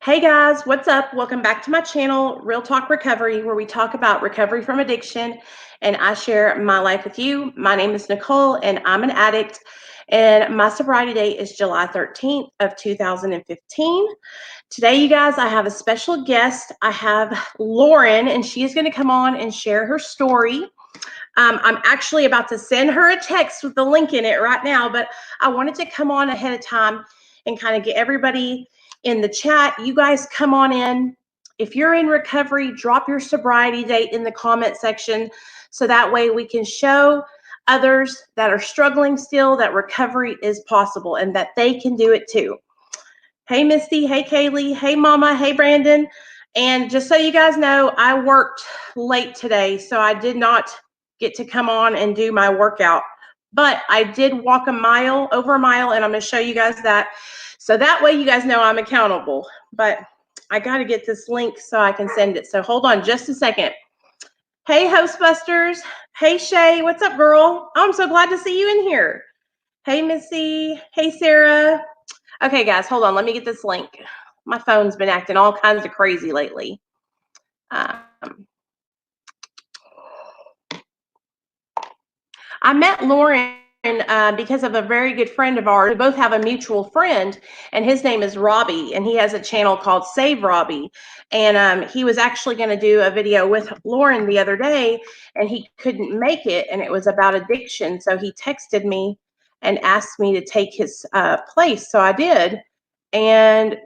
Hey guys, what's up? Welcome back to my channel, Real Talk Recovery, where we talk about recovery from addiction and I share my life with you. My name is Nicole and I'm an addict, and my sobriety date is July 13th of 2015. Today, you guys, I have a special guest. I have Lauren, and she is going to come on and share her story. I'm actually about to send her a text with the link in it right now, but I wanted to come on ahead of time and kind of get everybody in the chat. You guys come on in. If you're in recovery, drop your sobriety date in the comment section so that way we can show others that are struggling still that recovery is possible and that they can do it too. Hey, Misty. Hey, Kaylee. Hey, Mama. Hey, Brandon. And just so you guys know, I worked late today, so I did not get to come on and do my workout. But I did walk over a mile, and I'm going to show you guys that. So that way you guys know I'm accountable. But I got to get this link so I can send it. So hold on just a second. Hey, Hostbusters. Hey, Shay. What's up, girl? Oh, I'm so glad to see you in here. Hey, Missy. Hey, Sarah. Okay, guys, hold on. Let me get this link. My phone's been acting all kinds of crazy lately. I met Lauren because of a very good friend of ours. We both have a mutual friend, and his name is Robbie, and he has a channel called Save Robbie. And he was actually going to do a video with Lauren the other day, and he couldn't make it, and it was about addiction. So he texted me and asked me to take his place. So I did. And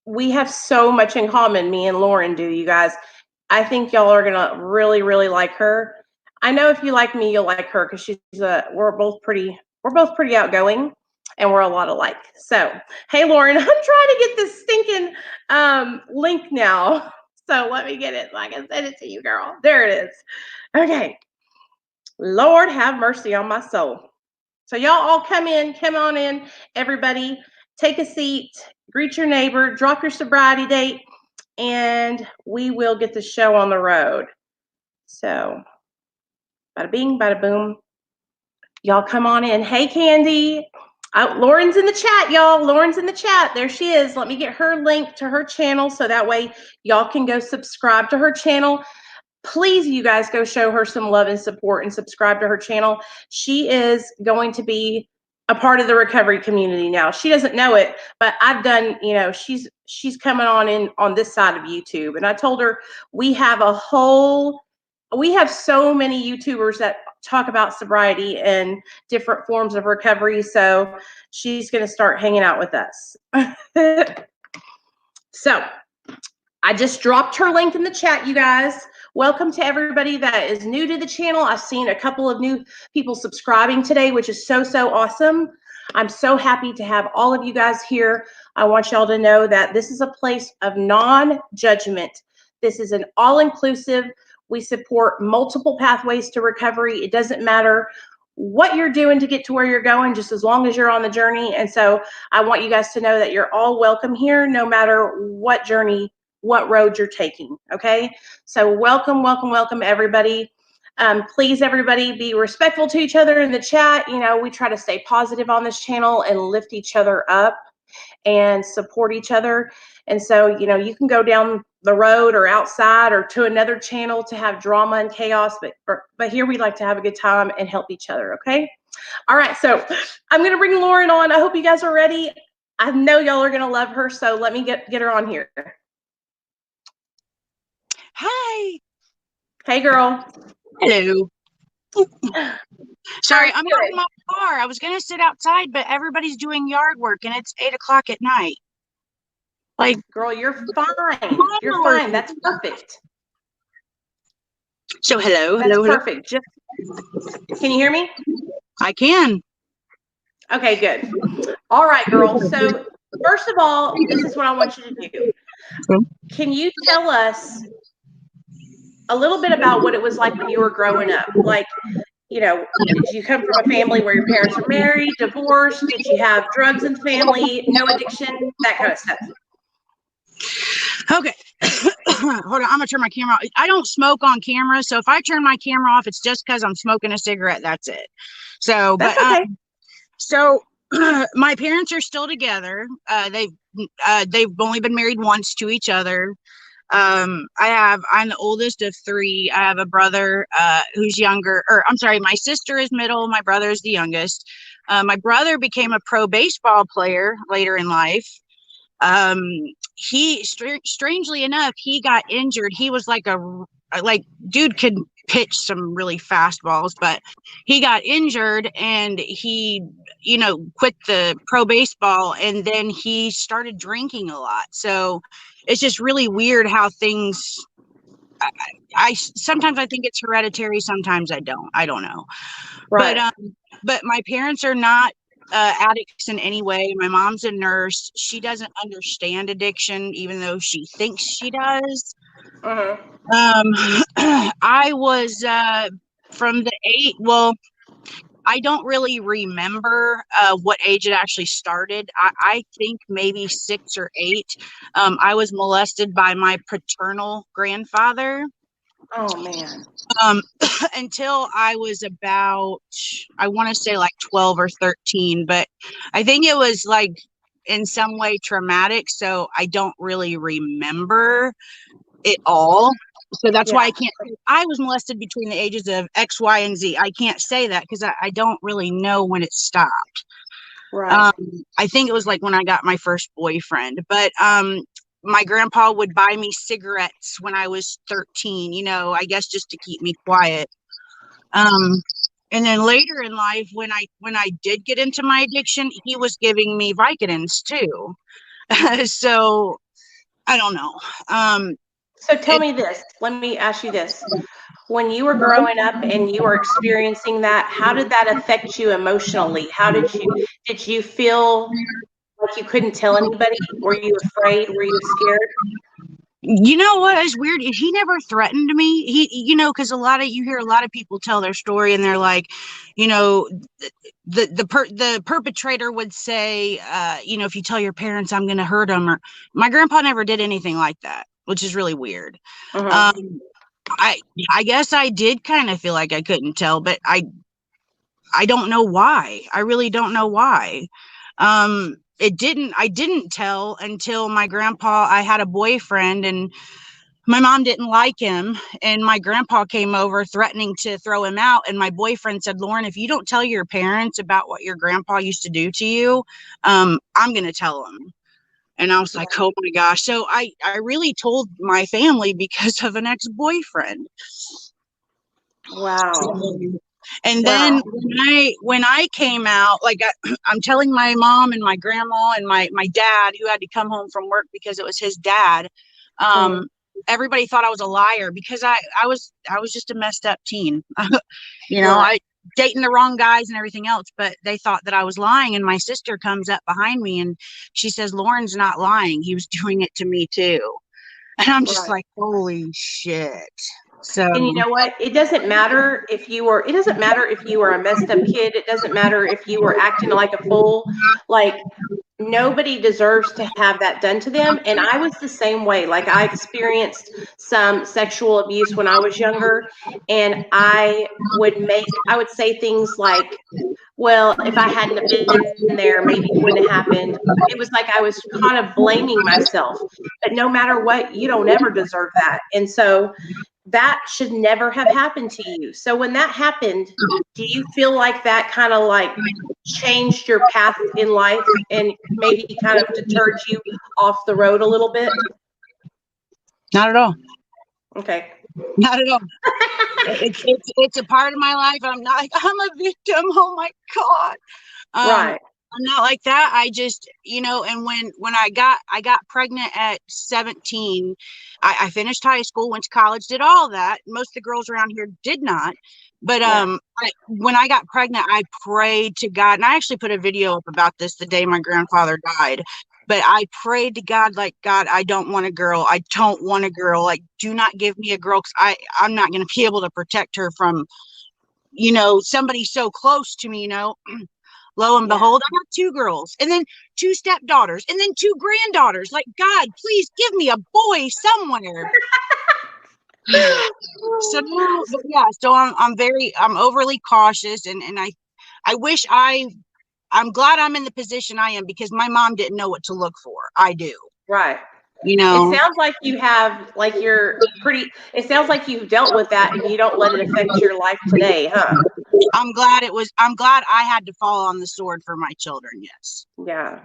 we have so much in common, me and Lauren do, you guys. I think y'all are going to really, really like her. I know if you like me, you'll like her because we're both pretty outgoing and we're a lot alike. So, hey, Lauren, I'm trying to get this stinking link now. So let me get it. I can send it to you, girl. There it is. Okay. Lord have mercy on my soul. So y'all all come on in, everybody. Take a seat, greet your neighbor, drop your sobriety date, and we will get the show on the road. So, bada bing, bada boom. Y'all come on in. Hey, Candy. Lauren's in the chat, y'all. Lauren's in the chat. There she is. Let me get her link to her channel so that way y'all can go subscribe to her channel. Please, you guys, go show her some love and support and subscribe to her channel. She is going to be a part of the recovery community now. She doesn't know it, but I've done, she's coming on in on this side of YouTube. And I told her we have so many YouTubers that talk about sobriety and different forms of recovery. So she's going to start hanging out with us. So I just dropped her link in the chat, you guys. Welcome to everybody that is new to the channel. I've seen a couple of new people subscribing today, which is so, so awesome. I'm so happy to have all of you guys here. I want y'all to know that this is a place of non-judgment. This is an all-inclusive. We support multiple pathways to recovery. It doesn't matter what you're doing to get to where you're going, just as long as you're on the journey. And so I want you guys to know that you're all welcome here, no matter what journey, what road you're taking. Okay. So welcome, welcome, welcome, everybody. Please, everybody, be respectful to each other in the chat. We try to stay positive on this channel and lift each other up and support each other. And so, you can go down the road or outside or to another channel to have drama and chaos, but here we like to have a good time and help each other. Okay. All right. So I'm going to bring Lauren on. I hope you guys are ready. I know y'all are going to love her. So let me get her on here. Hi. Hey, girl. Hello. Sorry, I'm out in my car. I was going to sit outside, but everybody's doing yard work and it's 8 o'clock at night. Like, girl, you're fine. You're fine. That's perfect. So hello. That's perfect. Can you hear me? I can. Okay, good. All right, girl. So first of all, this is what I want you to do. Can you tell us a little bit about what it was like when you were growing up? Like, did you come from a family where your parents were married, divorced? Did you have drugs in the family, no addiction, that kind of stuff? Okay. Hold on. I'm going to turn my camera off. I don't smoke on camera. So if I turn my camera off, it's just because I'm smoking a cigarette. That's it. So, That's okay. So My parents are still together. They've only been married once to each other. I'm the oldest of three. I have a brother who's younger, or I'm sorry, my sister is middle, my brother is the youngest. My brother became a pro baseball player later in life. um Strangely enough, he got injured. He was like dude could pitch some really fast balls, but he got injured and he quit the pro baseball, and then he started drinking a lot. So it's just really weird how things I sometimes I think it's hereditary, sometimes I don't know. Right. But my parents are not addicts in any way. My mom's a nurse. She doesn't understand addiction, even though she thinks she does. Mm-hmm. I was from the eight. Well, I don't really remember what age it actually started. I think maybe 6 or 8. I was molested by my paternal grandfather. Oh man. Um, until I was about, I want to say like 12 or 13, but I think it was like in some way traumatic. So I don't really remember it all. So that's why Yeah. I can't. I was molested between the ages of X, Y, and Z. I can't say that because I don't really know when it stopped. Right. Um, I think it was like when I got my first boyfriend, but my grandpa would buy me cigarettes when I was 13, I guess just to keep me quiet. Um, and then later in life, when I did get into my addiction, he was giving me Vicodins too. So I don't know. So tell It, me this. Let me ask you this. When you were growing up and you were experiencing that, how did that affect you emotionally? Did you feel like you couldn't tell anybody? Were you afraid? Were you scared? you know what is weird? He never threatened me. Because you hear a lot of people tell their story, and they're like, you know, the perpetrator would say, if you tell your parents, I'm going to hurt them. Or my grandpa never did anything like that, which is really weird. Mm-hmm. Um, I I guess I did kind of feel like I couldn't tell, but I don't know why. I really don't know why. I didn't tell until my grandpa, I had a boyfriend, and my mom didn't like him, and my grandpa came over threatening to throw him out, and my boyfriend said, Lauren, if you don't tell your parents about what your grandpa used to do to you, I'm going to tell them. And I was like, oh my gosh. So I really told my family because of an ex-boyfriend. Wow. And then Wow. when I came out, like I'm telling my mom and my grandma and my dad, who had to come home from work because it was his dad. Mm-hmm. Um, Everybody thought I was a liar because I was just a messed up teen. Right. I dating the wrong guys and everything else, but they thought that I was lying. And my sister comes up behind me and she says, Lauren's not lying. He was doing it to me too. And I'm just Right. like, holy shit. So And you know what? It doesn't matter if you were a messed up kid. It doesn't matter if you were acting like a fool. Like, nobody deserves to have that done to them. And I was the same way. Like, I experienced some sexual abuse when I was younger, and I would say things like, well, if I hadn't have been there, maybe it wouldn't have happened. It was like I was kind of blaming myself. But no matter what, you don't ever deserve that. And so that should never have happened to you. So when that happened, do you feel like that kind of like changed your path in life and maybe kind of deterred you off the road a little bit? not at all. Okay. Not at all. It's a part of my life. I'm not like I'm a victim. Oh my God. Right. I'm not like that. I just, and when I got pregnant at 17, I finished high school, went to college, did all that. Most of the girls around here did not. But Yeah. when I got pregnant, I prayed to God, and I actually put a video up about this the day my grandfather died. But I prayed to God, like, God, I don't want a girl. I don't want a girl. Like, do not give me a girl, because I'm not going to be able to protect her from, somebody so close to me, Lo and Yeah. behold, I got 2 girls, and then 2 stepdaughters, and then 2 granddaughters. Like, God, please give me a boy somewhere. So now, but yeah, so I'm overly cautious, and I wish I I'm glad I'm in the position I am because my mom didn't know what to look for. I do. Right. You It know, sounds like you have, like, it sounds like you've dealt with that and you don't let it affect your life today, huh? I'm glad I had to fall on the sword for my children. Yes. Yeah.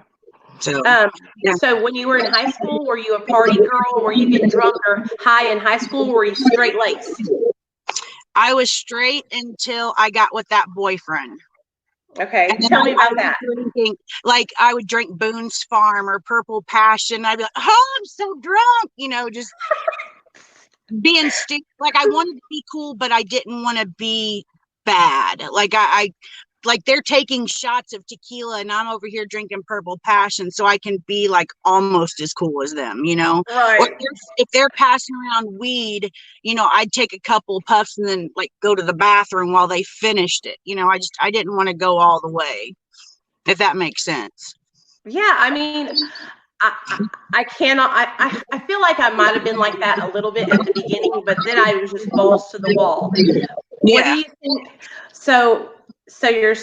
So, Um, yeah. so when you were in high school, were you a party girl? Were you getting drunk or high in high school? Were you straight laced? I was straight until I got with that boyfriend. Okay. And then Tell me I about was that. drinking, like I would drink Boone's Farm or Purple Passion. I'd be like, oh, I'm so drunk, just being stupid. Like I wanted to be cool, but I didn't want to be bad. Like like they're taking shots of tequila and I'm over here drinking Purple Passion so I can be like almost as cool as them, Or Right. if they're passing around weed, I'd take a couple puffs and then like go to the bathroom while they finished it. I didn't want to go all the way, if that makes sense. Yeah. I mean, I cannot. I feel like I might have been like that a little bit at the beginning, but then I was just balls to the wall. What do Yeah. you think? So you're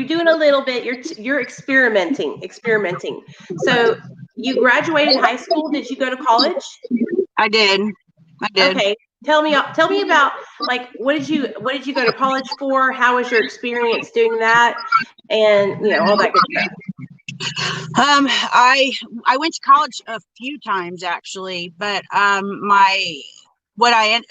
doing a little bit. You're experimenting. So you graduated high school. Did you go to college? I did. I did. Okay. Tell me about, like, what did you go to college for? How was your experience doing that? And all that good stuff. I went to college a few times actually, but my what I en-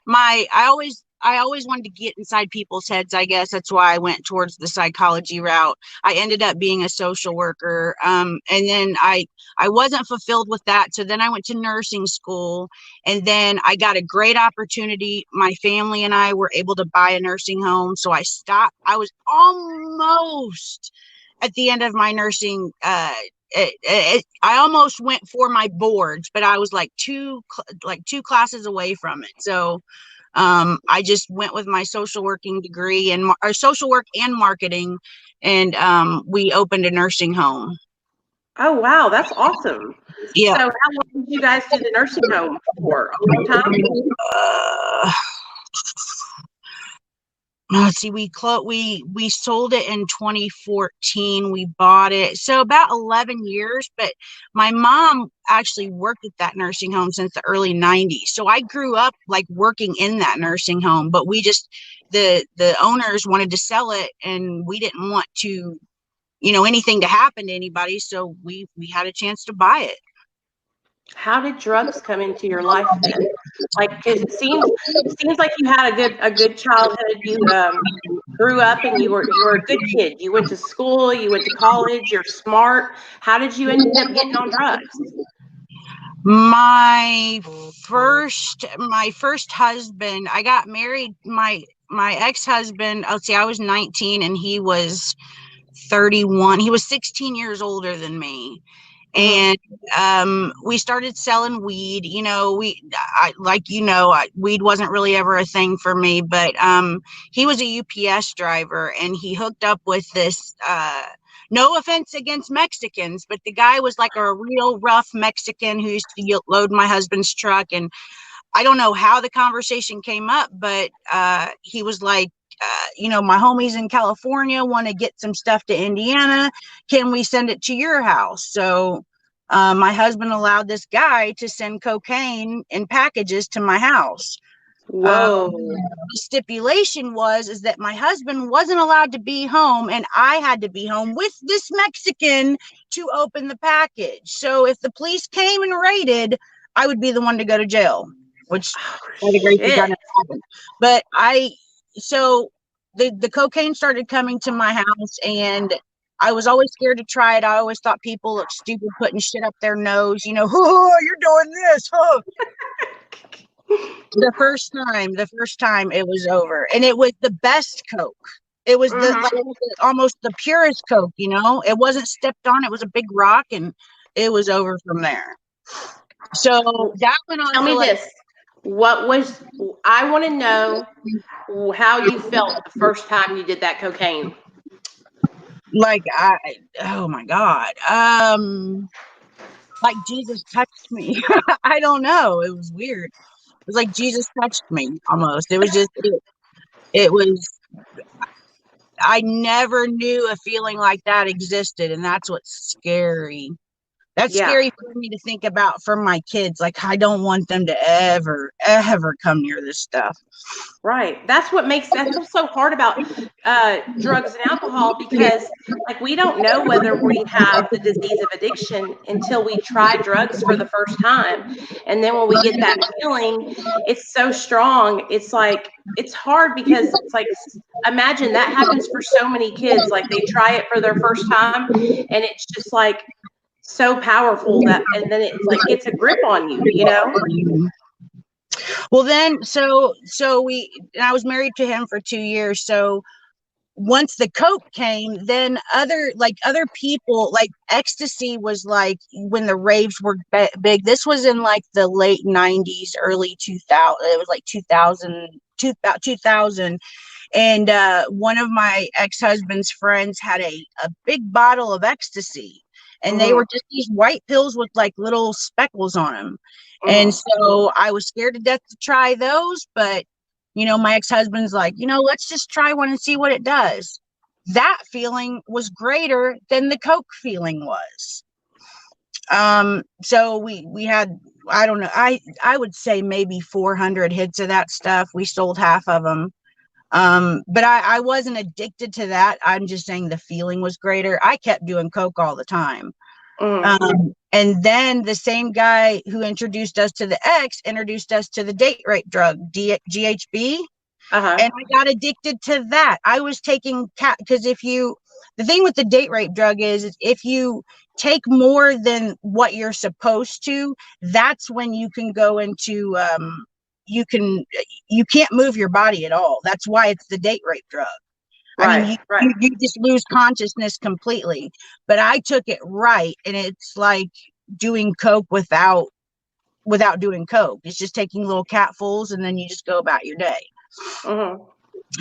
my I always wanted to get inside people's heads. I guess that's why I went towards the psychology route. I ended up being a social worker, and then I wasn't fulfilled with that. So then I went to nursing school, and then I got a great opportunity. My family and I were able to buy a nursing home, so I stopped. I was almost at the end of my nursing. I almost went for my boards, but I was like two classes away from it. So I just went with my social working degree and or social work and marketing, and we opened a nursing home. Oh wow, that's awesome. Yeah. So how long did you guys do the nursing home for? A long time? Uh, let's see, we sold it in 2014. We bought it so about 11 years, but my mom actually worked at that nursing home since the early 90s, so I grew up like working in that nursing home, but we just the owners wanted to sell it and we didn't want to anything to happen to anybody, so we had a chance to buy it. How did drugs come into your life then? Like, 'cause it seems like you had a good childhood. You grew up and you were a good kid. You went to school, you went to college, you're smart. How did you end up getting on drugs? My first husband, I got married. My ex-husband, let's see, I was 19 and he was 31. He was 16 years older than me. Mhm. And we started selling weed. Weed wasn't really ever a thing for me, but he was a UPS driver and he hooked up with this no offense against Mexicans, but the guy was like a real rough Mexican who used to load my husband's truck. And I don't know how the conversation came up, but he was like, my homies in California want to get some stuff to Indiana. Can we send it to your house? So my husband allowed this guy to send cocaine in packages to my house. Whoa. The stipulation is that my husband wasn't allowed to be home and I had to be home with this Mexican to open the package. So if the police came and raided, I would be the one to go to jail, which Oh, by the grace of God shit. never happened. But so the cocaine started coming to my house and I was always scared to try it. I always thought people looked stupid putting shit up their nose, oh, you're doing this, huh? The first time it was over, and it was the best Coke. It was Mhm. almost the purest Coke. It wasn't stepped on. It was a big rock, and it was over from there. So that went on Tell for me like this. I want to know how you felt the first time you did that cocaine. I oh my God, like Jesus touched me. I don't know. It was weird. It was like Jesus touched me almost. It was just it was I never knew a feeling like that existed, and that's what's scary. That's Yeah. scary for me to think about for my kids. Like, I don't want them to ever come near this stuff. Right. That's what's so hard about drugs and alcohol, because like we don't know whether we have the disease of addiction until we try drugs for the first time. And then when we get that feeling, it's so strong. It's like it's hard because it's like imagine that happens for so many kids. Like they try it for their first time and it's just like so powerful that and then it's like gets a grip on you, you know? Well, then, I was married to him for 2 years. So once the coke came, then other people, like ecstasy was like when the raves were big. This was in like the late 90s, early 2000. It was like 2000. And one of my ex-husband's friends had a big bottle of ecstasy, and they Mm-hmm. were just these white pills with like little speckles on them. And Mm-hmm. so I was scared to death to try those, but my ex-husband's like, let's just try one and see what it does. That feeling was greater than the coke feeling was. So we had, I don't know, I would say maybe 400 hits of that stuff. We sold half of them. But I wasn't addicted to that. I'm just saying the feeling was greater. I kept doing coke all the time. And then the same guy who introduced us to the X introduced us to the date rape drug, GHB. Uh-huh. And I got addicted to that. I was taking because the thing with the date rape drug is if you take more than what you're supposed to, that's when you can go into you can't move your body at all. That's why it's the date rape drug. I mean, Right. you just lose consciousness completely. But I took it right, and it's like doing coke without doing coke. It's just taking little capfuls, and then you just go about your day. Mm-hmm.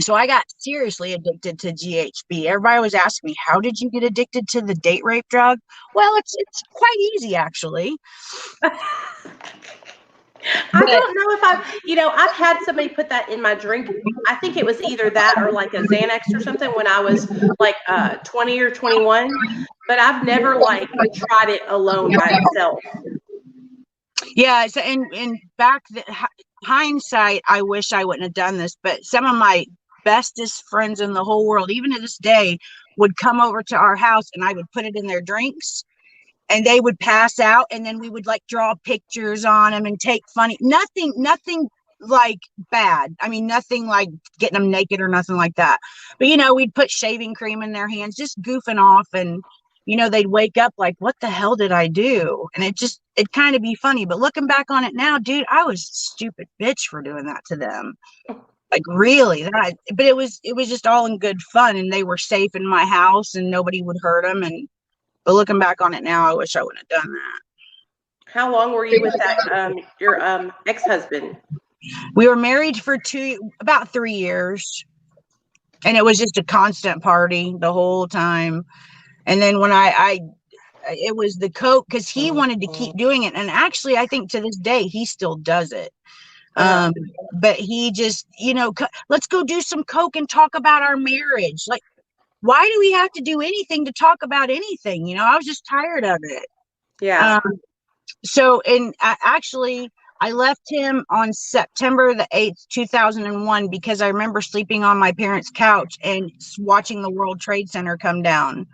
So I got seriously addicted to GHB. Everybody was asking me, how did you get addicted to the date rape drug? Well, it's quite easy, actually. I But don't know if I've had somebody put that in my drink. I think it was either that or like a Xanax or something when I was like 20 or 21, but I've never like tried it alone by itself. yeah, so in back hindsight, I wish I wouldn't have done this, but some of my bestest friends in the whole world, even to this day, would come over to our house and I would put it in their drinks and they would pass out, and then we would like draw pictures on them and take nothing like bad. I mean, nothing like getting them naked or nothing like that. But we'd put shaving cream in their hands, just goofing off, and they'd wake up like, what the hell did I do? And it kind of be funny. But looking back on it now, dude, I was a stupid bitch for doing that to them. Like really, but it was just all in good fun, and they were safe in my house and nobody would hurt them. But looking back on it now, I wish I wouldn't have done that. How long were you with that your ex-husband? We were married for about 3 years, and it was just a constant party the whole time. And then when it was the coke, because he wanted to keep doing it, and actually I think to this day he still does it. Uh-huh. But he just, let's go do some coke and talk about our marriage. Like, why do we have to do anything to talk about anything? I was just tired of it. Yeah. So, actually, I left him on September the 8th, 2001, because I remember sleeping on my parents' couch and watching the World Trade Center come down.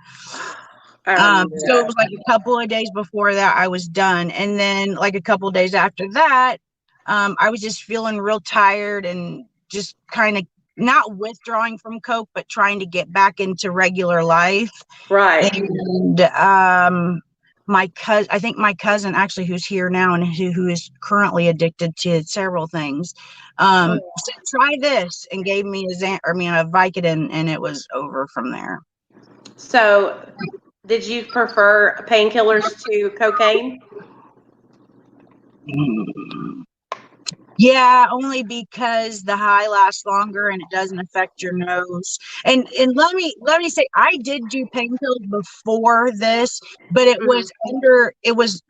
I remember So that. it was like a couple of days before that I was done. And then like a couple of days after that, I was just feeling real tired and just kind of not withdrawing from coke, but trying to get back into regular life. Right. And I think my cousin actually, who's here now and who is currently addicted to several things, said, try this, and gave me a Vicodin, and it was over from there. So, did you prefer painkillers to cocaine? Yeah, only because the high lasts longer and it doesn't affect your nose. And let me say, I did do painkillers before this, but it was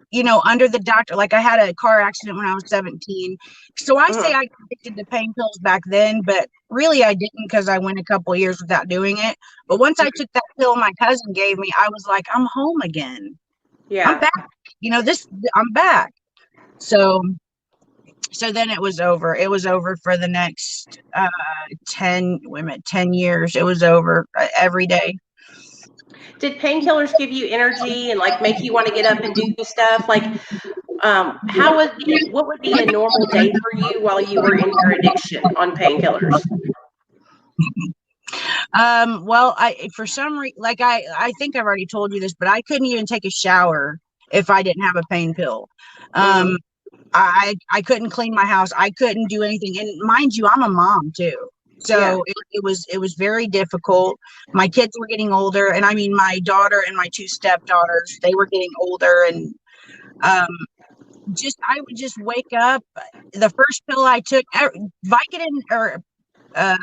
under the doctor. Like I had a car accident when I was 17. So I say Mhm. I got addicted to pain pills back then, but really I didn't, because I went a couple of years without doing it. But once I took that pill my cousin gave me, I was like, I'm home again. I'm Yeah. back. I'm back. So then it was over. It was over for the next 10 years. It was over every day. Did painkillers give you energy and like make you want to get up and do stuff? Like, what would be a normal day for you while you were in your addiction on painkillers? Well, for some reason, like I think I've already told you this, but I couldn't even take a shower if I didn't have a pain pill. Hmm. Um, I couldn't clean my house. I couldn't do anything. And mind you, I'm a mom too. Yeah. So it was very difficult. My kids were getting older, and I mean my daughter and my two stepdaughters, they were getting older, and um just I would just wake up. The first pill I took, Vicodin or uh,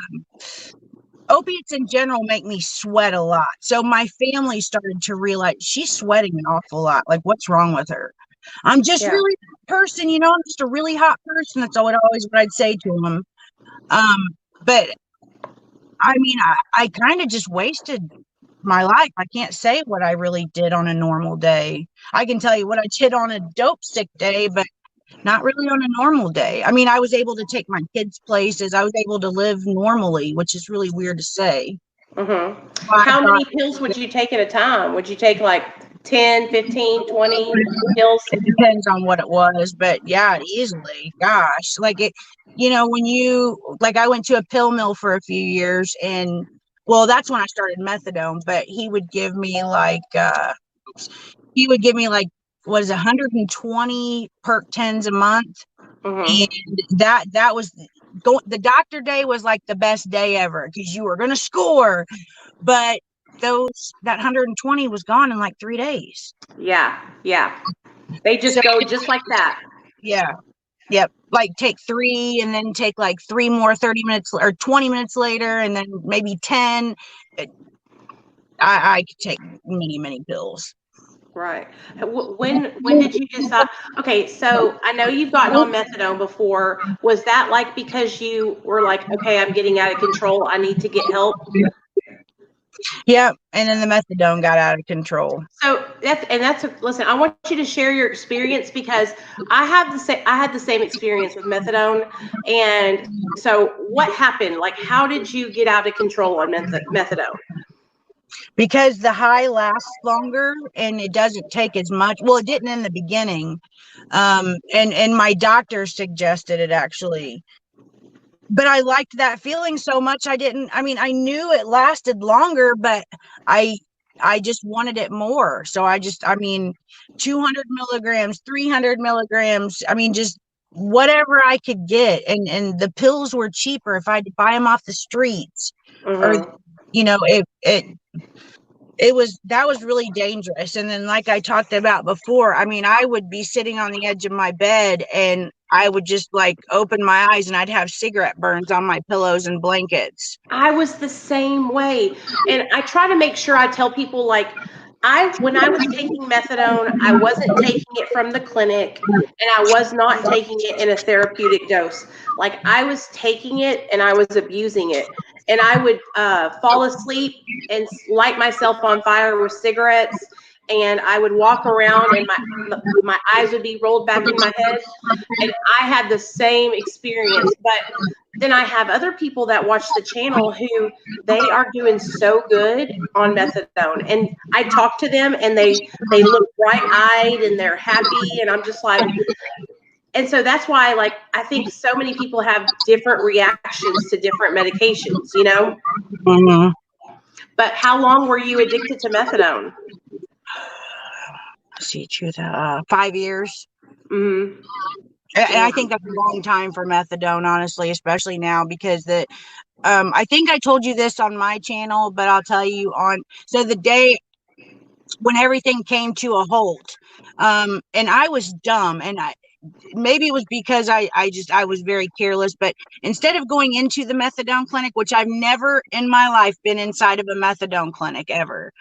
opiates in general make me sweat a lot. So my family started to realize she's sweating an awful lot. Like, what's wrong with her? I'm just Yeah. really a person, I'm just a really hot person. That's always what I'd say to them. But I mean, I kind of just wasted my life. I can't say what I really did on a normal day. I can tell you what I did on a dope sick day, but not really on a normal day. I mean, I was able to take my kids places. I was able to live normally, which is really weird to say. Hmm. But I How thought many pills would you take at a time? Would you take like 10, 15, 20 pills? it depends on what it was, but yeah, easily. Gosh, like when I went to a pill mill for a few years, and well, that's when I started methadone, but he would give me like what is it, 120 perk 10s a month. Hmm. And that was the doctor day was like the best day ever, because you were going to score, but that 120 was gone in like 3 days. Yeah. Yeah. They So just go just like that. yeah, yep, like take three and then take like three more 30 minutes or 20 minutes later, and then maybe 10. I could take many pills. Right. When did you decide? Okay, so I know you've gotten on methadone before. Was that like because you were like, okay, I'm getting out of control. I need to get help. Yep, and then the methadone got out of control. So listen. I want you to share your experience because I had the same experience with methadone, and so what happened? Like, how did you get out of control on methadone? Because the high lasts longer and it doesn't take as much. Well, it didn't in the beginning. And my doctor suggested it, actually. But I liked that feeling so much. I knew it lasted longer, but I I just wanted it more. So 200 milligrams, 300 milligrams. Just whatever I could get. And the pills were cheaper if I had to buy them off the streets, or, Hmm. that was really dangerous. And then, like I talked about before, I would be sitting on the edge of my bed, and I would just like open my eyes, and I'd have cigarette burns on my pillows and blankets. I was the same way. And I try to make sure I tell people like when I was taking methadone, I wasn't taking it from the clinic and I was not taking it in a therapeutic dose. Like I was taking it and I was abusing it. And I would fall asleep and light myself on fire with cigarettes. And I would walk around and my eyes would be rolled back in my head. And I had the same experience. But then I have other people that watch the channel who they are doing so good on methadone, and I talk to them, and they look bright eyed and they're happy, and I'm just like, and so that's why like I think so many people have different reactions to different medications, you know. Mhm. But how long were you addicted to methadone? See, 5 years. Mm-hmm. And I think that's a long time for methadone, honestly, especially now, because I think I told you this on my channel, but I'll tell you so the day when everything came to a halt, and I was dumb, and maybe it was because I was very careless, but instead of going into the methadone clinic, which I've never in my life been inside of a methadone clinic ever,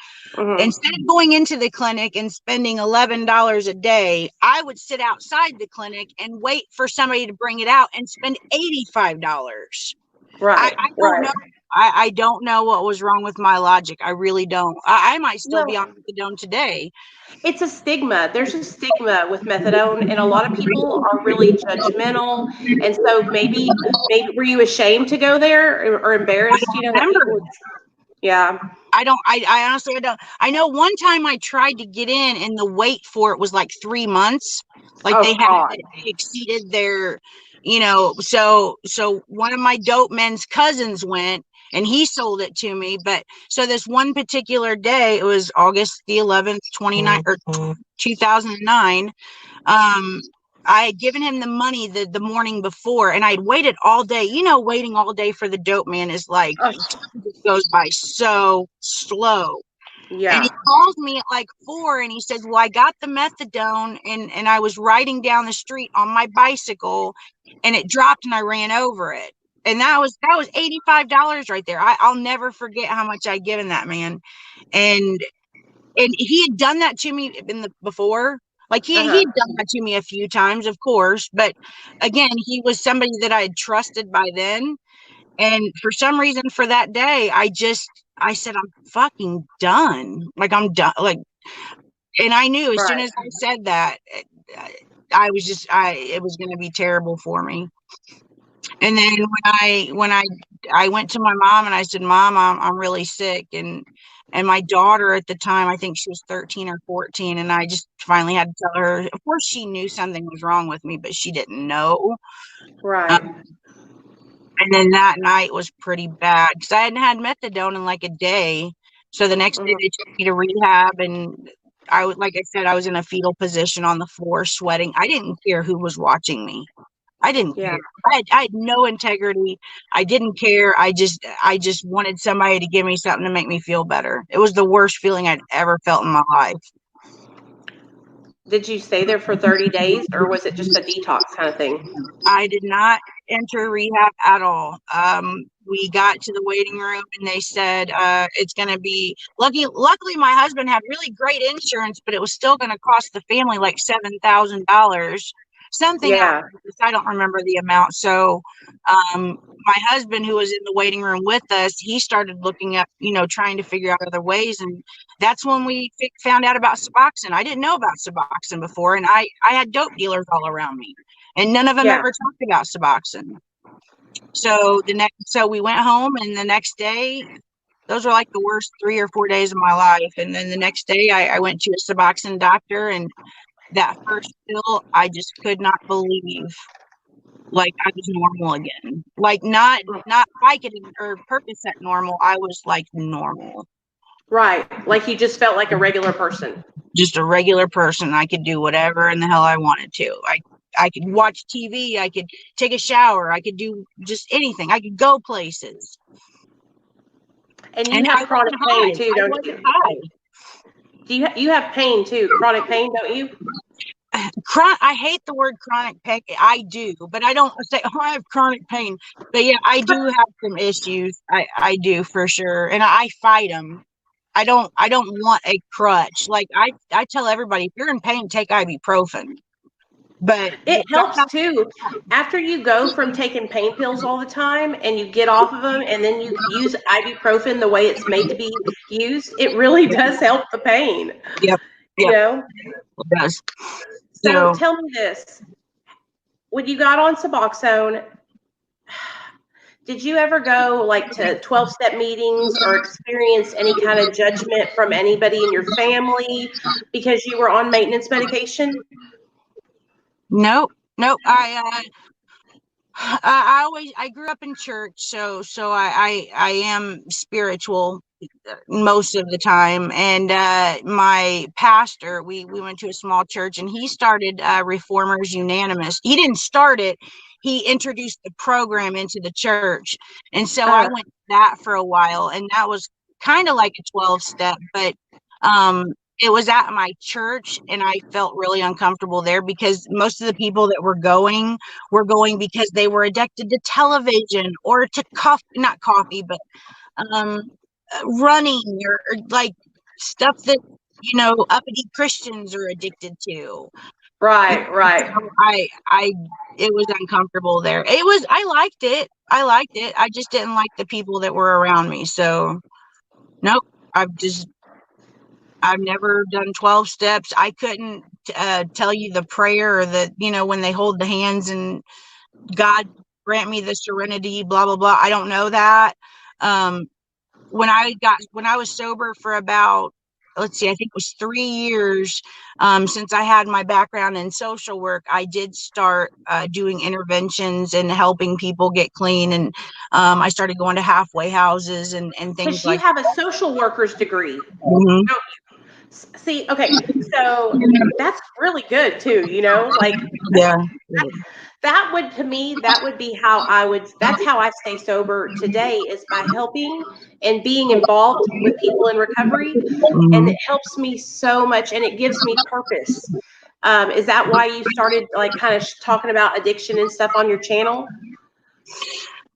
instead of going into the clinic and spending $11 a day, I would sit outside the clinic and wait for somebody to bring it out and spend $85. Right. I don't Right. know. I don't know what was wrong with my logic. I really don't. I might still be Well, on methadone today. it's a stigma. There's a stigma with methadone, and a lot of people are really judgmental. And so maybe were you ashamed to go there, or I embarrassed? don't That remember. people would. Yeah. I don't, I honestly, I don't. I know one time I tried to get in and the wait for it was like 3 months. Like Oh God. they exceeded their, so one of my dope men's cousins went and he sold it to me. But so this one particular day, it was August the 11th, 29 or 2009. I had given him the money the morning before, and I'd waited all day. Waiting all day for the dope man is like, Oh, time just goes by so slow. And he yeah. calls me at like 4 and he says, well, I got the methadone and I was riding down the street on my bicycle and it dropped and I ran over it. And that was $85 right there. I'll never forget how much I'd given that man. And he had done that to me before. Like Uh-huh. he'd done that to me a few times, of course, but again, he was somebody that I had trusted by then. And for some reason, for that day, I said, I'm fucking done. Like I'm done. Like, and I knew as soon Right. as I said that, it was going to be terrible for me. And then when I went to my mom and I said, Mom, I'm really sick. And my daughter at the time, I think she was 13 or 14. And I just finally had to tell her, of course she knew something was wrong with me, but she didn't know. Right. Um, and then that night was pretty bad because I hadn't had methadone in like a day. So the next day Mhm. they took me to rehab and like I said, I was in a fetal position on the floor sweating. I didn't care who was watching me. I didn't Yeah. care. I had no integrity. I didn't care. I just wanted somebody to give me something to make me feel better. It was the worst feeling I'd ever felt in my life. Did you stay there for 30 days, or was it just a detox kind of thing? I did not enter rehab at all. We got to the waiting room and they said it's going to be luckily my husband had really great insurance, but it was still going to cost the family like $7,000, something Yeah. outrageous. I don't remember the amount. So my husband, who was in the waiting room with us, he started looking up, trying to figure out other ways. And that's when we found out about Suboxone. I didn't know about Suboxone before, and I had dope dealers all around me and none of them Yeah. ever talked about Suboxone. So we went home, and the next day, those were like the worst 3 or 4 days of my life. And then the next day, I went to a Suboxone doctor, and that first pill, I just could not believe like I was normal again. Like not Vicodin or Percocet normal. I was like normal, Right. Like you just felt like a regular person. just a regular person. I could do whatever in the hell I wanted to. I could watch TV. I could take a shower. I could do just anything. I could go places. And you And I have chronic wasn't pain high. too, I don't wasn't you? high. You have pain too, chronic pain, don't you? I hate the word chronic pain. I do, but I don't say, oh, I have chronic pain. But yeah, I do have some issues. I do for sure. And I fight them. I don't want a crutch. Like I tell everybody, if you're in pain, take ibuprofen. But It helps too. After you go from taking pain pills all the time and you get off of them and then you use ibuprofen the way it's made to be used, it really does help the pain, yep, you yep, know? it does. So So tell me this. When you got on Suboxone, did you ever go like to 12-step meetings or experience any kind of judgment from anybody in your family because you were on maintenance medication? nope, nope. I grew up in church, so I am spiritual most of the time. And my pastor, we went to a small church, and he started Reformers Unanimous. He didn't start it; he introduced the program into the church, and so I Uh, went to that for a while, and that was kind of like a 12 step, but it was at my church, and I felt really uncomfortable there because most of the people that were going because they were addicted to television or to not coffee, but um, running or like stuff that, uppity Christians are addicted to. Right. So it was uncomfortable there. I liked it. I just didn't like the people that were around me. So nope. I've never done 12 steps. I couldn't tell you the prayer or when they hold the hands and God grant me the serenity, blah, blah, blah. I don't know that. When I was sober for about, let's see, I think it was 3 years, since I had my background in social work, I did start doing interventions and helping people get clean. And I started going to halfway houses and things Because you like have a social worker's degree. Mhm. See, okay, so that's really good too, like Yeah. that would, to me, that would be how that's how I stay sober today, is by helping and being involved with people in recovery. And Mhm. it helps me so much and it gives me purpose. Is that why you started like kind of talking about addiction and stuff on your channel?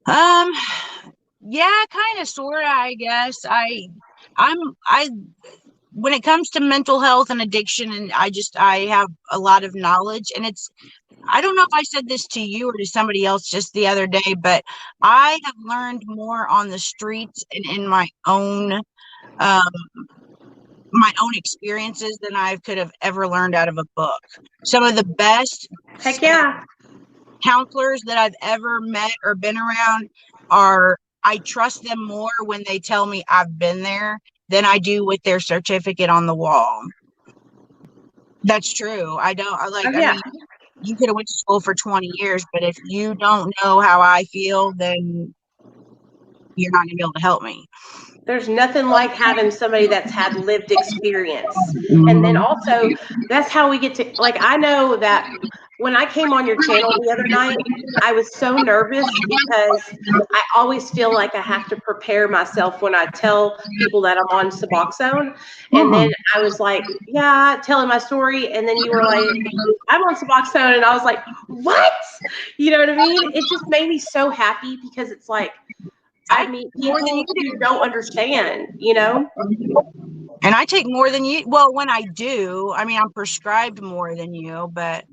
Um, yeah, kind of, sort of, I guess. I when it comes to mental health and addiction, and I have a lot of knowledge, and I don't know if I said this to you or to somebody else just the other day, but I have learned more on the streets and in um my own experiences than I could have ever learned out of a book. Some of the best Heck yeah. counselors that I've ever met or been around I trust them more when they tell me I've been there than I do with their certificate on the wall. That's true. I Oh yeah. mean, you could have went to school for 20 years, but if you don't know how I feel, then you're not gonna be able to help me. There's nothing like having somebody that's had lived experience. And then Mhm. also, that's how we get to, like, I know that when I came on your channel the other night, I was so nervous because I always feel like I have to prepare myself when I tell people that I'm on Suboxone. And then I was like, yeah, telling my story. And then you were like, I'm on Suboxone. And I was like, what? You know what I mean? It just made me so happy because it's like, I meet More than you people who don't understand. And I take more than you. Well, when I do, I mean, I'm prescribed more than you, but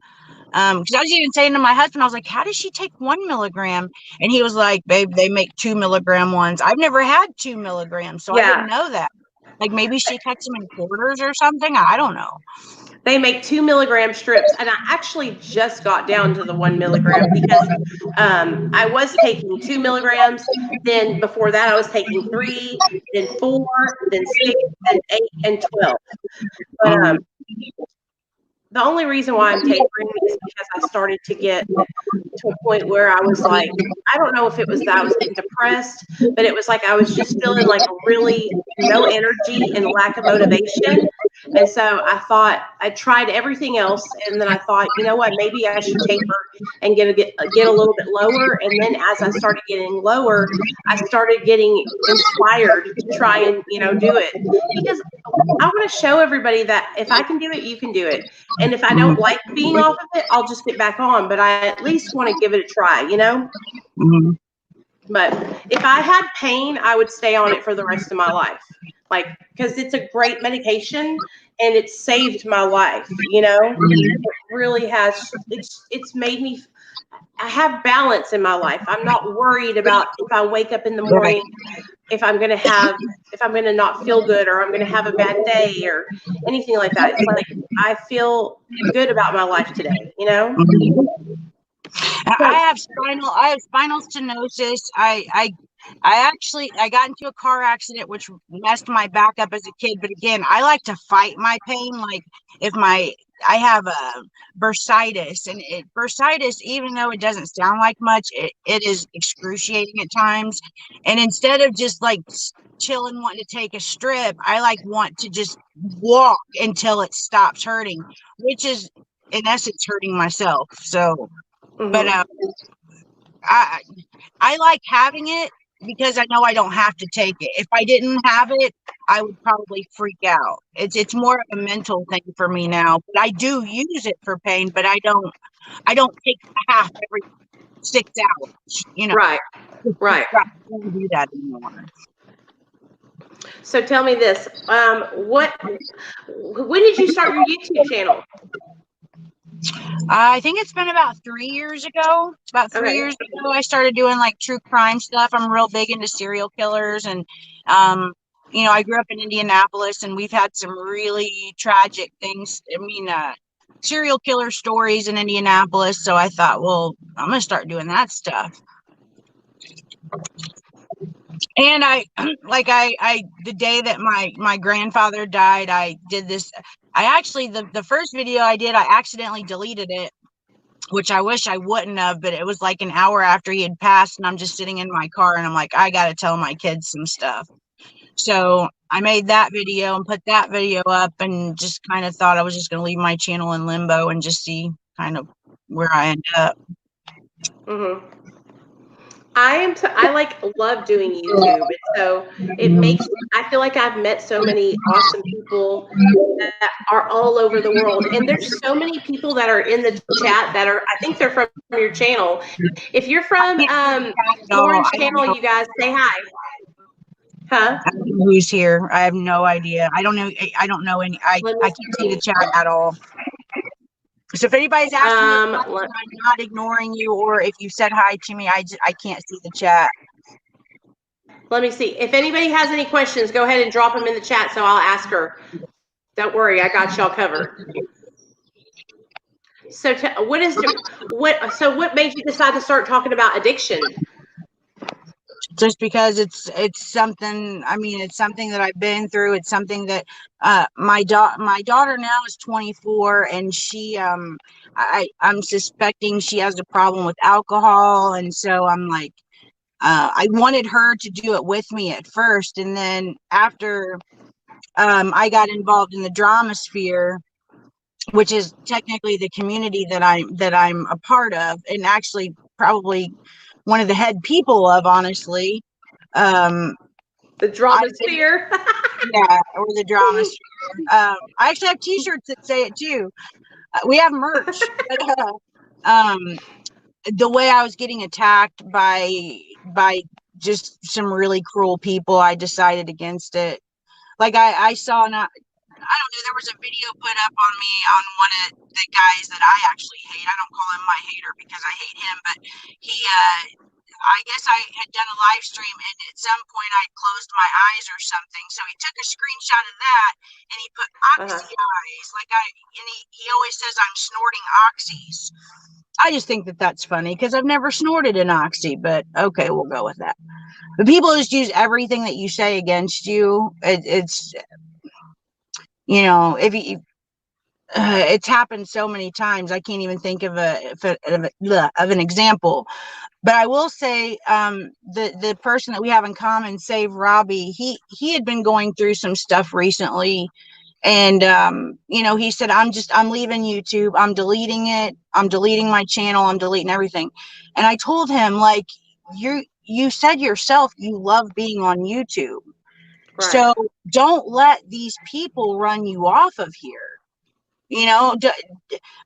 because I was even saying to my husband, I was like, how does she take 1 milligram? And he was like, babe, they make 2 milligram ones. I've never had 2 milligrams, so I Yeah. didn't know that. Like maybe she cuts them in quarters or something. I don't know. They make 2 milligram strips. And I actually just got down to the 1 milligram because I was taking 2 milligrams. Then before that, I was taking 3, then 4, then 6, then 8, and 12. But the only reason why I'm tapering is because I started to get to a point where I was like, I don't know if it was that I was getting depressed, but it was like I was just feeling like really no energy and lack of motivation. And so I thought I tried everything else, and then I thought, you know what, maybe I should taper and get a little bit lower. And then as I started getting lower, I started getting inspired to try and do it, because I want to show everybody that if I can do it, you can do it. And if I don't like being off of it, I'll just get back on. But I at least want to give it a try. Mhm. But if I had pain, I would stay on it for the rest of my life. Like, because it's a great medication and it's saved my life. It really has. It's made me. I have balance in my life. I'm not worried about if I wake up in the Right. morning, if I'm going to not feel good, or I'm going to have a bad day or anything like that. It's like I feel good about my life today. I have spinal stenosis. I got into a car accident which messed my back up as a kid. But again, I like to fight my pain. Like if I have a bursitis, and bursitis, even though it doesn't sound like much, it is excruciating at times. And instead of just like chilling, wanting to take a strip, I want to just walk until it stops hurting, which is in essence hurting myself. So, but I like having it because I know I don't have to take it. If I didn't have it, I would probably freak out. It's more of a mental thing for me now. But I do use it for pain, but I don't take half every 6 hours, Right. Right. I don't do that anymore. So tell me this. When did you start your YouTube channel? I think it's been about 3 years ago. About three Okay. years ago, I started doing like true crime stuff. I'm real big into serial killers, and um, I grew up in Indianapolis, and we've had some really tragic things. I mean, serial killer stories in Indianapolis. So I thought, well, I'm gonna start doing that stuff. And the day that my grandfather died, I did this. I actually the first video I did, I accidentally deleted it, which I wish I wouldn't have, but it was like an hour after he had passed, and I'm just sitting in my car, and I'm like, I got to tell my kids some stuff. So I made that video and put that video up, and just kind of thought I was just going to leave my channel in limbo and just see kind of where I end up. Mm-hmm. I love doing YouTube. So I feel like I've met so many awesome people that are all over the world. And there's so many people that are in the chat I think they're from your channel. If you're from Lauren's channel, you guys say hi. Huh? I don't know who's here. I have no idea. I don't know any. I can't see the chat at all. So if anybody's asking me, I'm not ignoring you, or if you said hi to me, I can't see the chat. Let me see. If anybody has any questions, go ahead and drop them in the chat, so I'll ask her. Don't worry, I got y'all covered. So what made you decide to start talking about addiction? Just because it's something. I mean, it's something that I've been through. It's something that my daughter now is 24, and she I'm suspecting she has a problem with alcohol, and so I'm like, I wanted her to do it with me at first, and then after I got involved in the drama sphere, which is technically the community that I'm a part of, and actually probably one of the head people of, honestly. The drama sphere. Yeah, or the drama sphere. I actually have t-shirts that say it too. We have merch. But, the way I was getting attacked by just some really cruel people, I decided against it. Like I saw, not, I don't know, there was a video put up on me on one of the guys that I actually hate. I don't call him my hater because I hate him, but he, I guess I had done a live stream, and at some point I closed my eyes or something. So he took a screenshot of that, and he put oxy eyes. And he always says I'm snorting oxys. I just think that that's funny because I've never snorted an oxy, but okay, we'll go with that. But people just use everything that you say against you. It's it's happened so many times. I can't even think of an example. But I will say, the person that we have in common, Save Robbie, he had been going through some stuff recently. And, he said, I'm leaving YouTube. I'm deleting it. I'm deleting my channel. I'm deleting everything. And I told him, like, you said yourself, you love being on YouTube. Right. So don't let these people run you off of here. I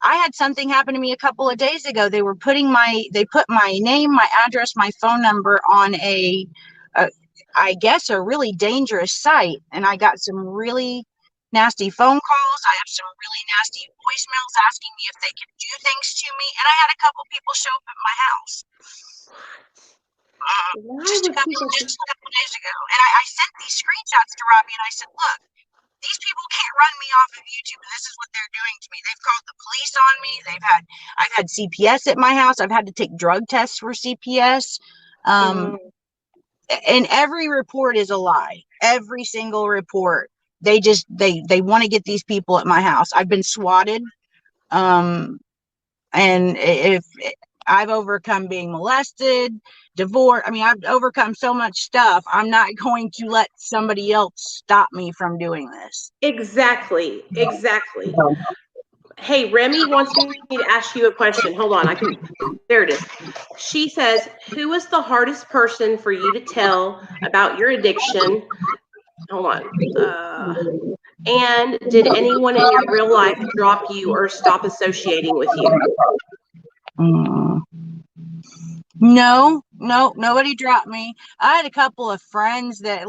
had something happen to me a couple of days ago. They put my name, my address, my phone number on I guess a really dangerous site. And I got some really nasty phone calls. I have some really nasty voicemails asking me if they could do things to me. And I had a couple people show up at my house. Just a couple days ago. And I sent these screenshots to Robbie, and I said, look, these people can't run me off of YouTube, and this is what they're doing to me. They've called the police on me. I've had CPS at my house. I've had to take drug tests for CPS. And every report is a lie. Every single report. They want to get these people at my house. I've been swatted. And if I've overcome being molested, divorce. I mean, I've overcome so much stuff. I'm not going to let somebody else stop me from doing this. Exactly. Hey, Remy wants me to ask you a question. Hold on. There it is. She says, who was the hardest person for you to tell about your addiction? hold on. And did anyone in your real life drop you or stop associating with you? Mm. No, nobody dropped me. I had a couple of friends that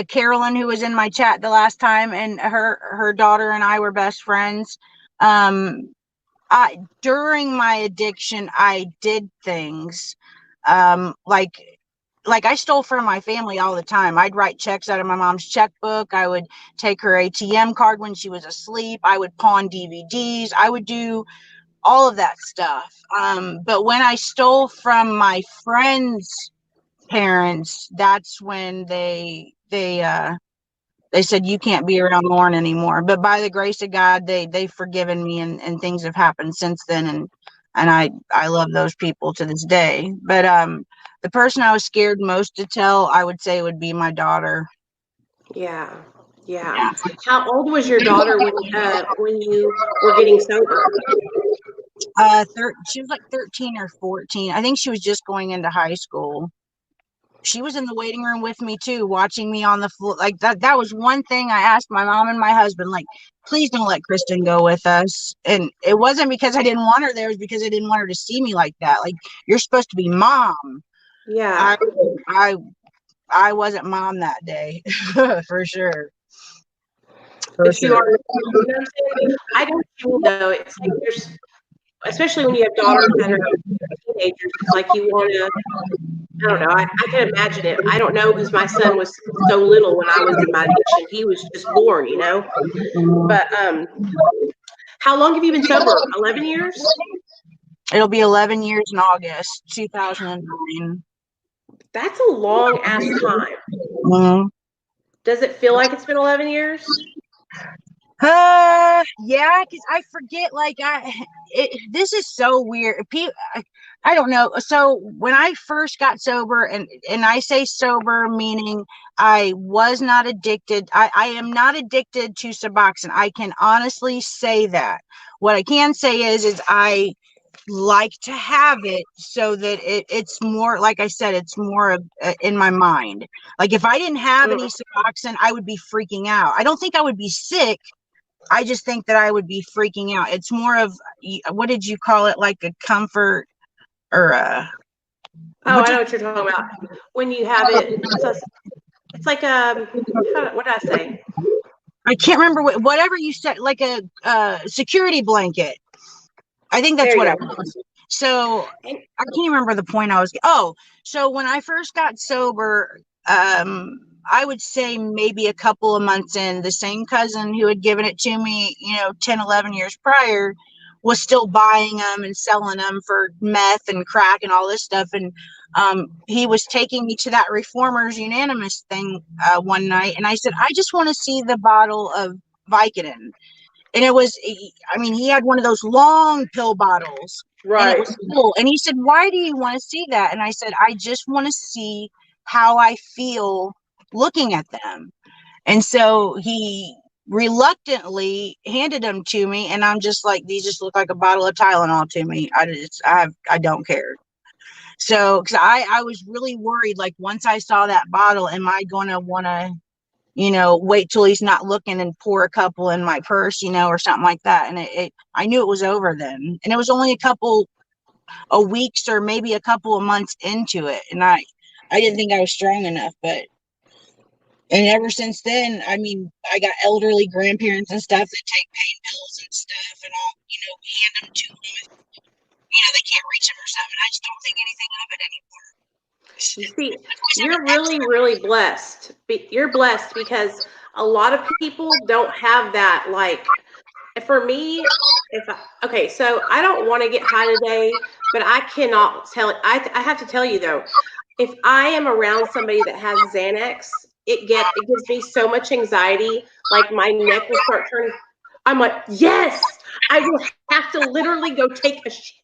Carolyn, who was in my chat the last time, and her daughter and I were best friends. I During my addiction, I did things like I stole from my family all the time. I'd write checks out of my mom's checkbook. I would take her ATM card when she was asleep. I would pawn DVDs. I would do all of that stuff. But when I stole from my friends' parents, that's when they said you can't be around Lauren anymore. But by the grace of God, they've forgiven me, and things have happened since then, and I love those people to this day. But the person I was scared most to tell, I would say, would be my daughter. Yeah. Yeah. Yeah. How old was your daughter when you were getting sober? She was like 13 or 14. I think she was just going into high school. She was in the waiting room with me too, watching me on the floor. Like that was one thing I asked my mom and my husband, like, please don't let Kristen go with us. And it wasn't because I didn't want her there, it was because I didn't want her to see me like that. Like, you're supposed to be mom. Yeah. I I wasn't mom that day. For sure. For But you sure. are, you know what I'm saying? I don't feel though. It's like there's, especially when you have daughters that are teenagers, it's like you want to, I don't know. I can imagine it. I don't know because my son was so little when I was in my addiction. He was just born, you know. But how long have you been sober? 11 years? It'll be 11 years in August 2009. That's a long ass time. Mhm. Does it feel like it's been 11 years? Yeah, because I forget. This is so weird. I don't know. So when I first got sober, and I say sober meaning I was not addicted. I am not addicted to Suboxone. I can honestly say that. What I can say is I like to have it so that it's more, like I said, it's more in my mind. Like, if I didn't have any Suboxone, I would be freaking out. I don't think I would be sick. I just think that I would be freaking out. It's more of, what did you call it? Like a comfort, or Oh, I know what you're talking about. When you have it, it's like what did I say? I can't remember whatever you said, like a security blanket. I think that's There what you it go. was. So And, I can't remember the point I was. Oh, so when I first got sober, I would say maybe a couple of months in, the same cousin who had given it to me, 10, 11 years prior, was still buying them and selling them for meth and crack and all this stuff. And he was taking me to that Reformers Unanimous thing one night. And I said, I just want to see the bottle of Vicodin. And it was, I mean, he had one of those long pill bottles, and it right. was full. And he said, why do you want to see that? And I said, I just want to see how I feel looking at them. And so he reluctantly handed them to me, and I'm just like, these just look like a bottle of Tylenol to me. I don't care. So, because I was really worried, like, once I saw that bottle, am I going to want to, wait till he's not looking and pour a couple in my purse, or something like that. And I knew it was over then. And it was only a couple of weeks or maybe a couple of months into it. And I didn't think I was strong enough, and ever since then, I mean, I got elderly grandparents and stuff that take pain pills and stuff, and I'll, hand them to them if, they can't reach them or something. I just don't think anything of it anymore. You see, you're really, really blessed. You're blessed because a lot of people don't have that. Like, for me, okay, so I don't want to get high today, but I cannot tell. I have to tell you though, if I am around somebody that has Xanax, it gives me so much anxiety. Like my neck will start turning. I'm like, yes, I will have to literally go take a shit.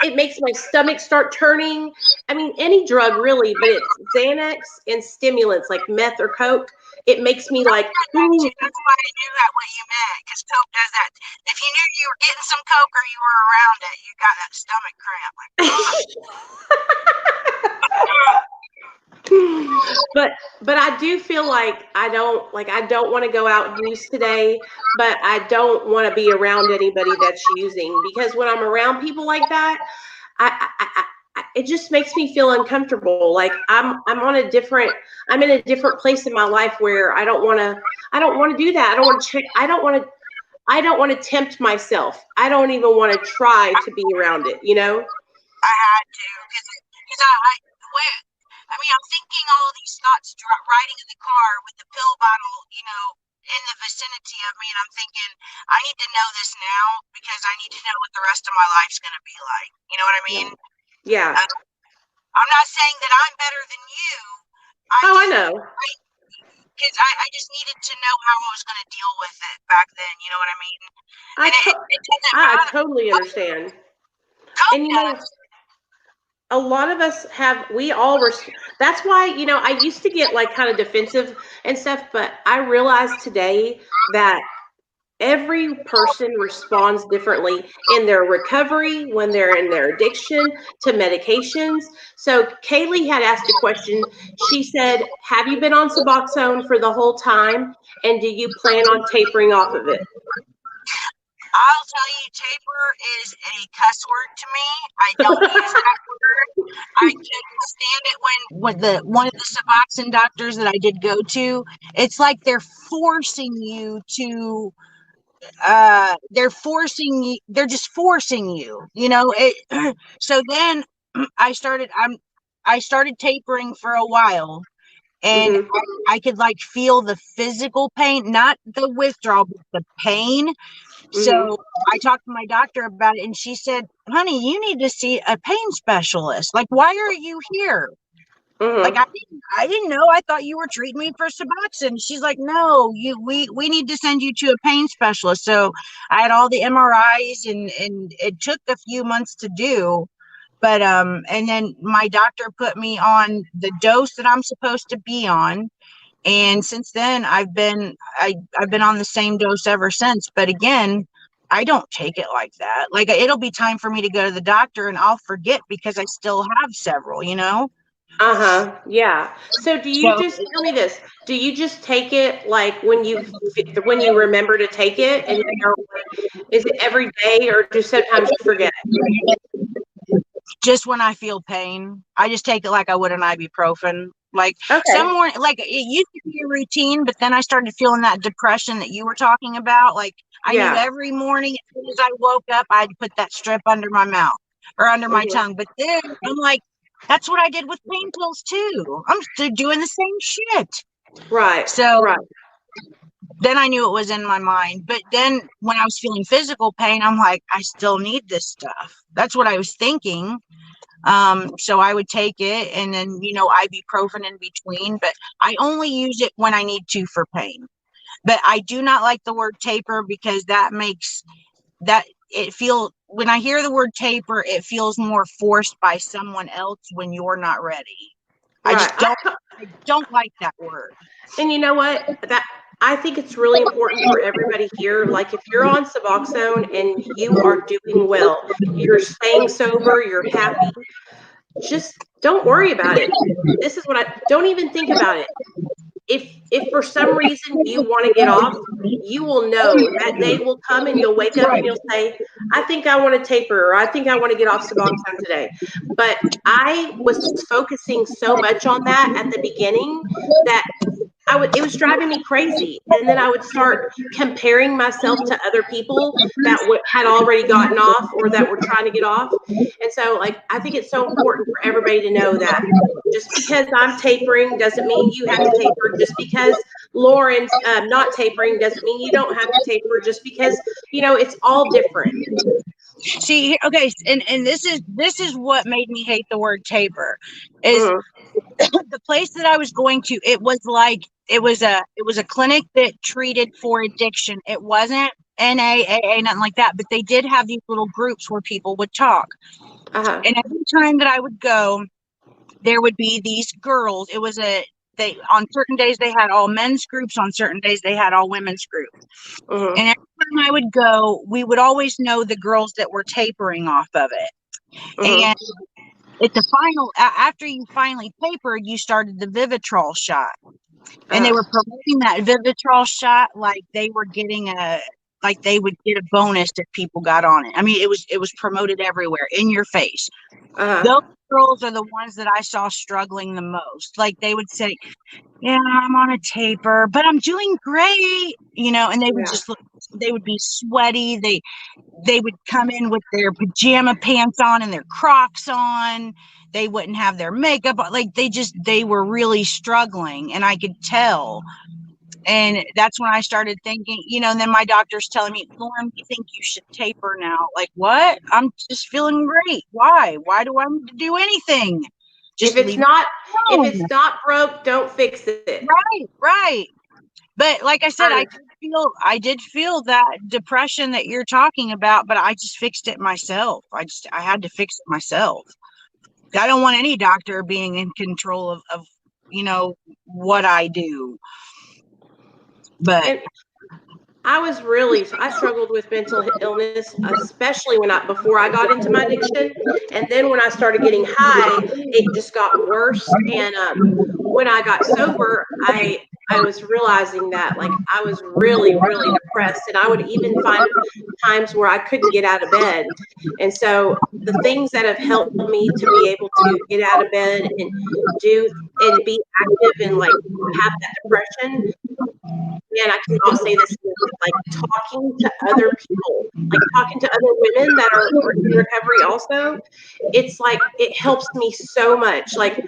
It makes my stomach start turning. I mean, any drug really, but it's Xanax and stimulants like meth or coke. It makes me like, ooh. That's why I knew that what you meant, because Coke does that. If you knew you were getting some Coke or you were around it, you got that stomach cramp. Like, but I do feel like I don't want to go out and use today, but I don't want to be around anybody that's using, because when I'm around people like that, it just makes me feel uncomfortable. Like I'm in a different place in my life where I don't want to do that. I don't want to check. I don't want to tempt myself. I don't even want to try to be around it, you know? I had to because wait, I mean, I'm thinking all of these thoughts riding in the car with the pill bottle, in the vicinity of me, and I'm thinking, I need to know this now because I need to know what the rest of my life's going to be like. You know what I mean? Yeah. I'm not saying that I'm better than you. I know. Because I just needed to know how I was going to deal with it back then. You know what I mean? And it doesn't I matter. totally understand. Coke And does. a lot of us that's why, I used to get like kind of defensive and stuff, but I realized today that every person responds differently in their recovery, when they're in their addiction to medications. So Kaylee had asked a question. She said, have you been on Suboxone for the whole time, and do you plan on tapering off of it? I'll tell you, taper is a cuss word to me. I don't use that word. I couldn't stand it when one of the Suboxone doctors that I did go to, it's like they're forcing you to they're just forcing you, so then I started tapering for a while, and Mm-hmm. I could like feel the physical pain, not the withdrawal, but the pain. Mm-hmm. So I talked to my doctor about it, and she said, honey, you need to see a pain specialist. Like, why are you here? Like, Mm-hmm. I didn't know. I thought you were treating me for Suboxone. She's like, no, we need to send you to a pain specialist. So I had all the MRIs, and it took a few months to do. But and then my doctor put me on the dose that I'm supposed to be on. And since then I've been on the same dose ever since. But again, I don't take it like that. Like, it'll be time for me to go to the doctor and I'll forget because I still have several. Uh-huh. Yeah. So do you So just tell me this? Do you just take it like when you remember to take it, and is it every day, or do sometimes you forget? just when I feel pain, I just take it like I would an ibuprofen. Like, Okay. like, it used to be a routine, but then I started feeling that depression that you were talking about. Like, I knew Yeah. every morning as soon as I woke up, I'd put that strip under my mouth or under my Mm-hmm. tongue. But then I'm like, that's what I did with pain pills too. I'm still doing the same shit. Right. So Right. then I knew it was in my mind. But then when I was feeling physical pain, I'm like, I still need this stuff. That's what I was thinking. So I would take it, and then, ibuprofen in between, but I only use it when I need to for pain. But I do not like the word taper because that makes that it feel, when I hear the word taper, it feels more forced by someone else when you're not ready. I Right. just don't like that word. And you know what? That I think it's really important for everybody here. Like, if you're on Suboxone and you are doing well, you're staying sober, you're happy, just don't worry about it. This is what I don't even think about it. If for some reason you want to get off, you will know that day will come, and you'll wake up and you'll say, I think I want to taper, or I think I want to get off Suboxone today. But I was focusing so much on that at the beginning that it was driving me crazy. And then I would start comparing myself to other people that had already gotten off, or that were trying to get off. And so, like, I think it's so important for everybody to know that just because I'm tapering doesn't mean you have to taper. Just because Lauren's not tapering doesn't mean you don't have to taper. Just because, it's all different. See, okay, and this is what made me hate the word taper is Mm-hmm. the place that I was going to. It was like it was a clinic that treated for addiction. It wasn't NAAA, nothing like that, but they did have these little groups where people would talk. Uh-huh. And every time that I would go, there would be these girls. They on certain days they had all men's groups, on certain days they had all women's groups. Mm-hmm. And every time I would go, we would always know the girls that were tapering off of it. Mm-hmm. at the final, after you finally tapered, you started the Vivitrol shot. And they were promoting that Vivitrol shot like they were getting like they would get a bonus if people got on it. I mean, it was promoted everywhere in your face. Those girls are the ones that I saw struggling the most. Like they would say, yeah, I'm on a taper, but I'm doing great, you know, and they would just look, they would be sweaty. They would come in with their pajama pants on and their Crocs on. They wouldn't have their makeup on. Like they were really struggling, and I could tell. And that's when I started thinking, you know, and then my doctor's telling me, Lauren, we think you should taper now. Like, what? I'm just feeling great. Why? Why do I need to do anything? Just if it's not broke, don't fix it. Right. But like I said, I did feel that depression that you're talking about, but I just fixed it myself. I had to fix it myself. I don't want any doctor being in control of you know, what I do. But I struggled with mental illness, especially before I got into my addiction. And then when I started getting high, it just got worse. And when I got sober, I was realizing that like I was really, really depressed, and I would even find times where I couldn't get out of bed. And so the things that have helped me to be able to get out of bed and be active and like have that depression, and I cannot say this, like talking to other people, like talking to other women that are in recovery also, it's like it helps me so much. Like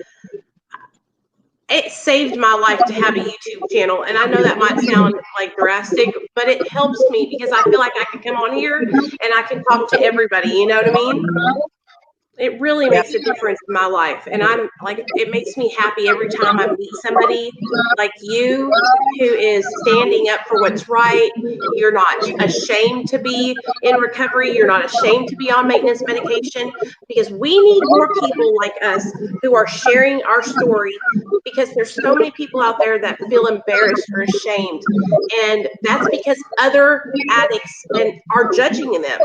it saved my life to have a YouTube channel. And I know that might sound like drastic, but it helps me because I feel like I can come on here and I can talk to everybody, you know what I mean? It really makes a difference in my life. And I'm like, it makes me happy every time I meet somebody like you who is standing up for what's right. You're not ashamed to be in recovery. You're not ashamed to be on maintenance medication, because we need more people like us who are sharing our story, because there's so many people out there that feel embarrassed or ashamed. And that's because other addicts are judging them.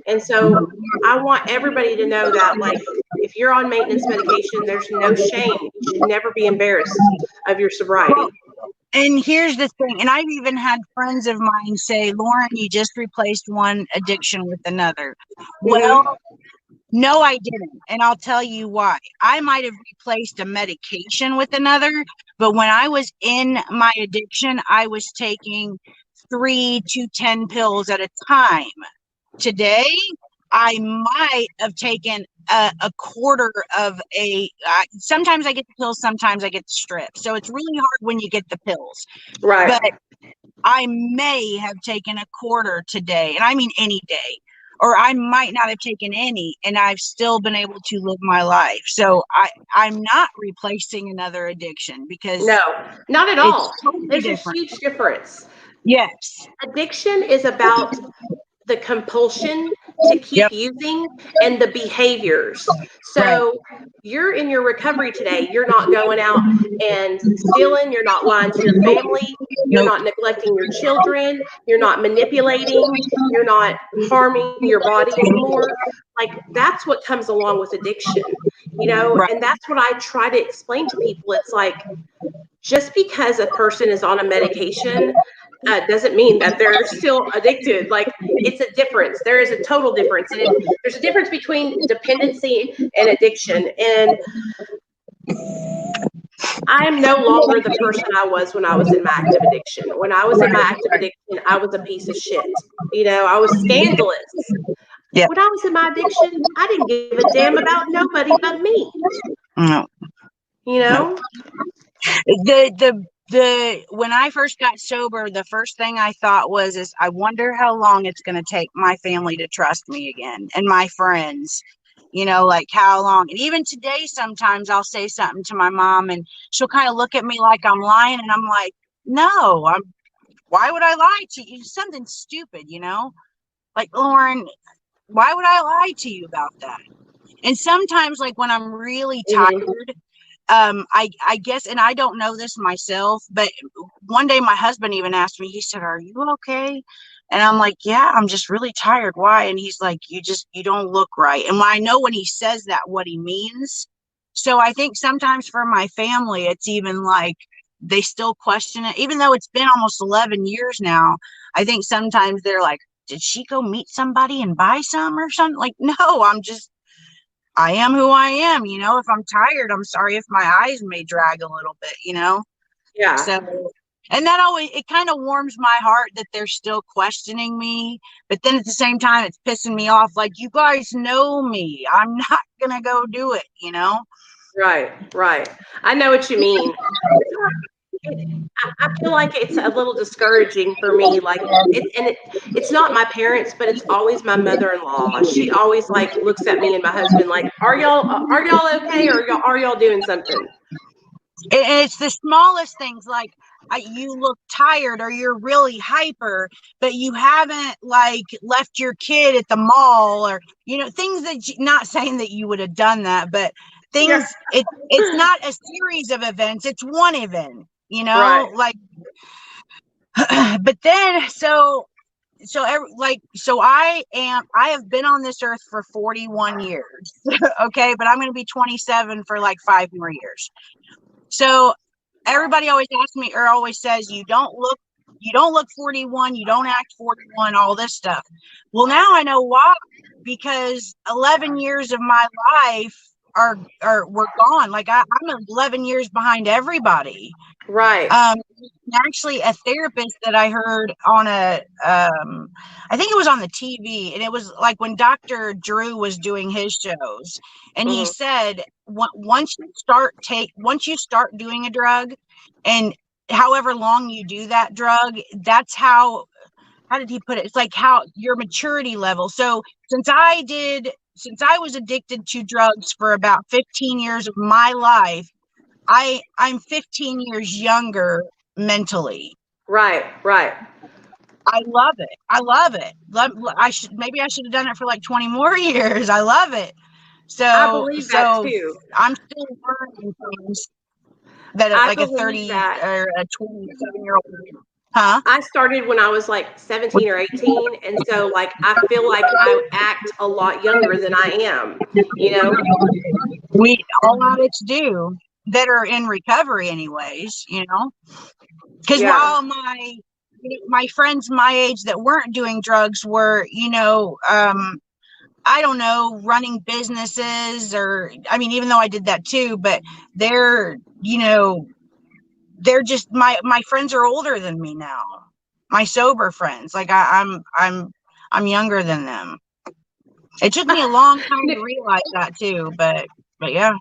And so I want everybody to know that, like, if you're on maintenance medication, there's no shame. You should never be embarrassed of your sobriety. And here's the thing, and I've even had friends of mine say, Lauren, you just replaced one addiction with another. Well, no, I didn't. And I'll tell you why. I might have replaced a medication with another, but when I was in my addiction, I was taking 3 to 10 pills at a time. Today, I might have taken a quarter of sometimes I get the pills, sometimes I get the strip. So it's really hard when you get the pills. Right. But I may have taken a quarter today, and I mean any day, or I might not have taken any, and I've still been able to live my life. So I'm not replacing another addiction, because no, not at all. Totally There's different. a huge difference. Yes. Addiction is about the compulsion to keep using and the behaviors. So you're in your recovery today. You're not going out and stealing. You're not lying to your family. You're not neglecting your children. You're not manipulating. You're not harming your body anymore. Like, that's what comes along with addiction, you know? And that's what I try to explain to people. It's like, just because a person is on a medication doesn't mean that they're still addicted. Like, it's a difference. There is a total difference. And there's a difference between dependency and addiction. And I am no longer the person I was when I was in my active addiction. When I was in my active addiction, I was a piece of shit. You know, I was scandalous. Yeah. When I was in my addiction, I didn't give a damn about nobody but me. No. You know? When I first got sober, the first thing I thought is I wonder how long it's going to take my family to trust me again, and my friends, you know, like how long. And even today, sometimes I'll say something to my mom and she'll kind of look at me like I'm lying. And I'm like, no, why would I lie to you? Something stupid, you know, like, Lauren, why would I lie to you about that? And sometimes, like, when I'm really tired, I guess, and I don't know this myself, but one day my husband even asked me, he said, are you okay? And I'm like, yeah, I'm just really tired. Why? And he's like, you don't look right. And I know when he says that, what he means. So I think sometimes for my family, it's even like they still question it, even though it's been almost 11 years now. I think sometimes they're like, did she go meet somebody and buy some or something? Like, no, I am who I am. If I'm tired, I'm sorry if my eyes may drag a little bit. Yeah. So, and that always, it kind of warms my heart that they're still questioning me. But then at the same time, it's pissing me off. Like, you guys know me. I'm not going to go do it. Right. Right. I know what you mean. I feel like it's a little discouraging for me. Like it's not my parents, but it's always my mother-in-law. She always like looks at me and my husband like, are y'all okay, or are y'all doing something? It's the smallest things, like you look tired or you're really hyper, but you haven't like left your kid at the mall, or things that not saying that you would have done that, but Yeah. things. It's not a series of events, it's one event, Right. like. But then I have been on this earth for 41 years. Okay, but I'm going to be 27 for like 5 more years. So everybody always asks me, or always says, you don't look 41, you don't act 41, all this stuff. Well, now I know why, because 11 years of my life were gone. Like I'm 11 years behind everybody. Right. Actually, a therapist that I heard on I think it was on the TV, and it was like when Dr. Drew was doing his shows, and he Hmm. said, once you start doing a drug, and however long you do that drug, that's how did he put it? It's like how your maturity level. So since I was addicted to drugs for about 15 years of my life, I'm 15 years younger mentally. Right. Right. I love it. I love it. I should have done it for like 20 more years. I love it. I So believe that so too. I'm still learning things that I like a believe 30 that. or a 27-year-old. Huh? I started when I was like 17 or 18, and so like I feel like I act a lot younger than I am, you know? We all addicts do, that are in recovery anyways, because Yeah. while my friends my age that weren't doing drugs were, I don't know, running businesses, or I mean, even though I did that too, but they're, they're just my friends are older than me now. My sober friends, like I'm younger than them. It took me a long time to realize that too, but yeah.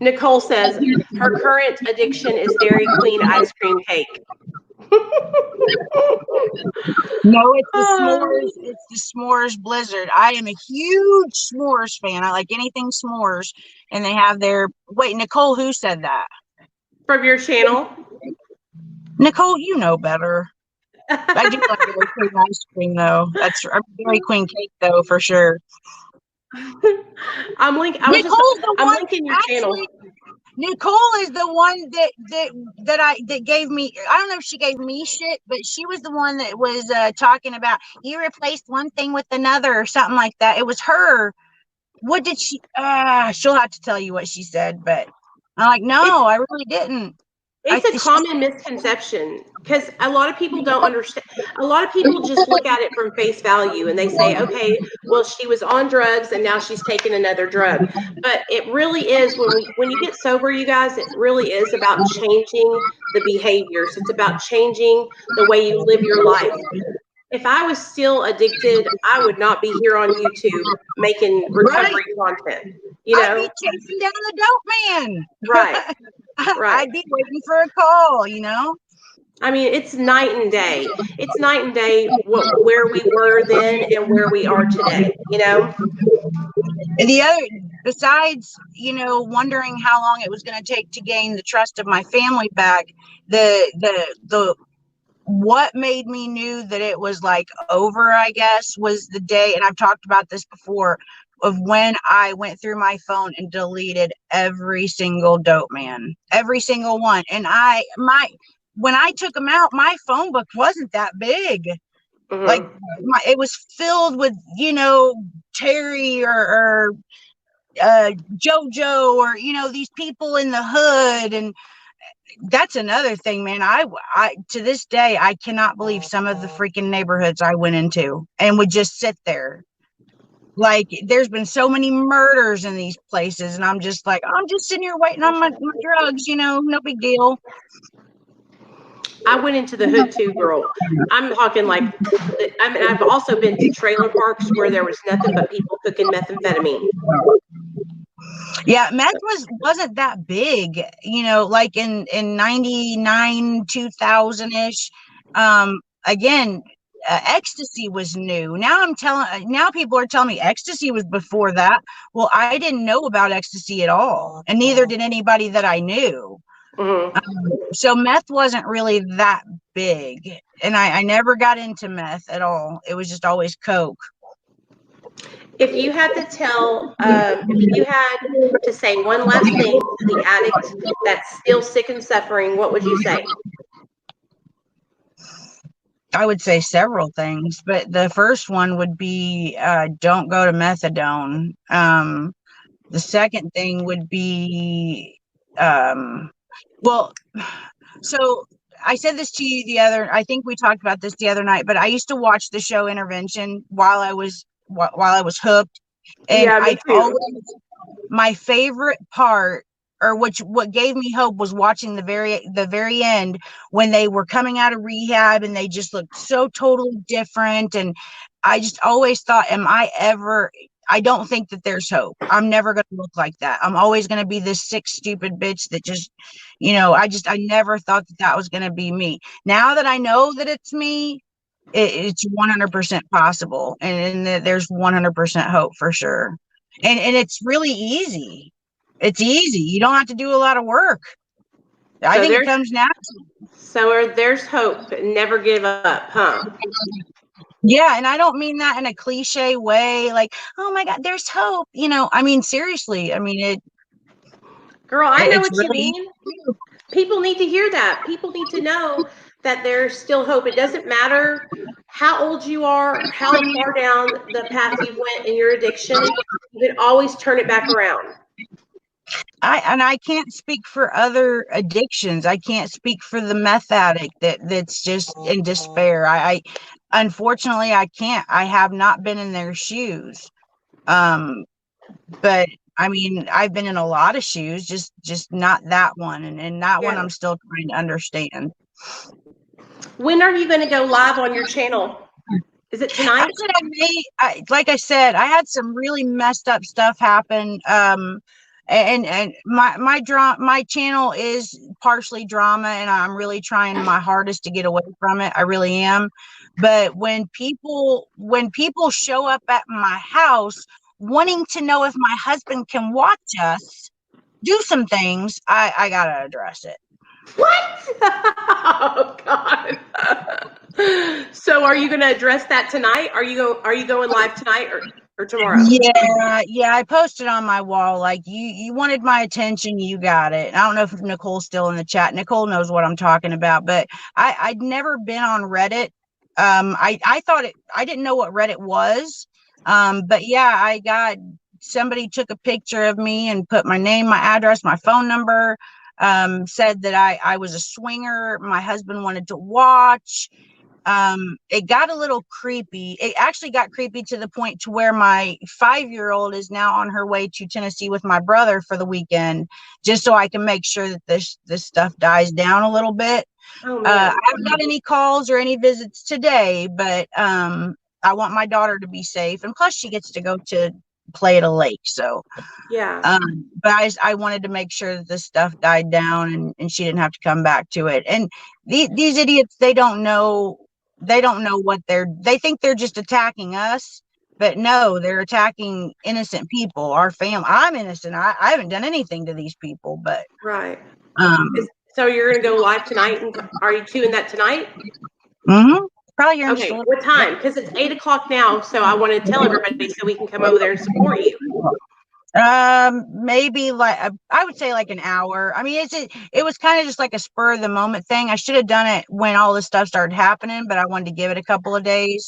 Nicole says her current addiction is Dairy Queen ice cream cake. No, it's the Oh, s'mores. It's the s'mores blizzard. I am a huge s'mores fan. I like anything s'mores, and they have their. Wait, Nicole, who said that? from your channel. Nicole, you know better. I do like Dairy Queen ice cream though. I'm Dairy Queen cake though for sure. Nicole's the I'm one. linking your channel. Actually, Nicole is the one that gave me. I don't know if she gave me shit, but she was the one that was talking about you replaced one thing with another or something like that. It was her. What did she? She'll have to tell you what she said, but I'm like, It's no, I really didn't. it's a common misconception because a lot of people don't understand. A lot of people just look at it from face value and they say, okay, well, she was on drugs and now she's taking another drug. But it really is when you get sober, you guys, it really is about changing the behaviors. It's about changing the way you live your life. If I was still addicted, I would not be here on YouTube making Right. recovery content. You I'd be know? chasing down the dope man. Right. Right. I'd be waiting for a call, I mean, it's night and day. It's night and day where we were then and where we are today, you know? And the other, besides, wondering how long it was going to take to gain the trust of my family back, the what made me knew that it was like over, I guess, was the day, and I've talked about this before, of when I went through my phone and deleted every single dope man, every single one. And when I took them out, my phone book wasn't that big. Like it was filled with, Terry or JoJo or, these people in the hood. And that's another thing, man. I to this day, I cannot believe some of the freaking neighborhoods I went into and would just sit there. Like, there's been so many murders in these places, and I'm just like, I'm just sitting here waiting on my drugs, no big deal. I went into the hood too, girl. I'm talking like, I mean, I've also been to trailer parks where there was nothing but people cooking methamphetamine. Yeah, meth wasn't that big, like in 99, 2000-ish. Again, ecstasy was new. Now people are telling me ecstasy was before that. Well, I didn't know about ecstasy at all, and neither did anybody that I knew. So meth wasn't really that big, and I never got into meth at all. It was just always coke. If you had to if you had to say one last thing to the addict that's still sick and suffering, what would you say? I would say several things, but the first one would be don't go to methadone. The second thing would be, well, so I said this to you I think we talked about this the other night, but I used to watch the show Intervention while I was hooked. And Yeah, me too. My favorite part, or what gave me hope, was watching the very end when they were coming out of rehab and they just looked so totally different. And I just always thought, I don't think that there's hope. I'm never going to look like that. I'm always going to be this sick, stupid bitch that just, I never thought that was going to be me. Now that I know that it's me, it's 100% possible. And there's 100% hope for sure. And it's really easy. It's easy. You don't have to do a lot of work. I think it comes natural. So there's hope. Never give up, huh? Yeah, and I don't mean that in a cliche way, like, oh my God, there's hope. I mean, seriously. I mean, Girl, I know what you mean. People need to hear that. People need to know that there's still hope. It doesn't matter how old you are, how far down the path you went in your addiction. You can always turn it back around. I can't speak for other addictions. I can't speak for the meth addict that's just in despair. I unfortunately I can't. I have not been in their shoes. But I mean, I've been in a lot of shoes, just not that one. And that one I'm still trying to understand. When are you going to go live on your channel? Is it tonight? Like I said, I had some really messed up stuff happen. And my channel is partially drama, and I'm really trying my hardest to get away from it. I really am. But when people show up at my house wanting to know if my husband can watch us do some things, I gotta address it. What? Oh God. So are you going to address that tonight? Are you going live tonight or tomorrow? Yeah. I posted on my wall, like, you wanted my attention, you got it. I don't know if Nicole's still in the chat. Nicole knows what I'm talking about, but I'd never been on Reddit. I thought I didn't know what Reddit was. But yeah, somebody took a picture of me and put my name, my address, my phone number, said that I was a swinger. My husband wanted to watch. It got a little creepy. It actually got creepy to the point to where my 5-year-old is now on her way to Tennessee with my brother for the weekend, just so I can make sure that this stuff dies down a little bit. I haven't got any calls or any visits today, but I want my daughter to be safe, and plus she gets to go to play at a lake. So yeah. But I wanted to make sure that this stuff died down and she didn't have to come back to it. And these idiots, they don't know what they think they're just attacking us, but no, they're attacking innocent people, our family. I'm innocent. I haven't done anything to these people, but right. So you're going to go live tonight, and are you doing that tonight? Probably here. Okay, what time? Because it's 8:00 now, so I want to tell everybody so we can come over there and support you. Maybe like I would say like an hour. I mean, it was kind of just like a spur of the moment thing. I should have done it when all this stuff started happening, but I wanted to give it a couple of days.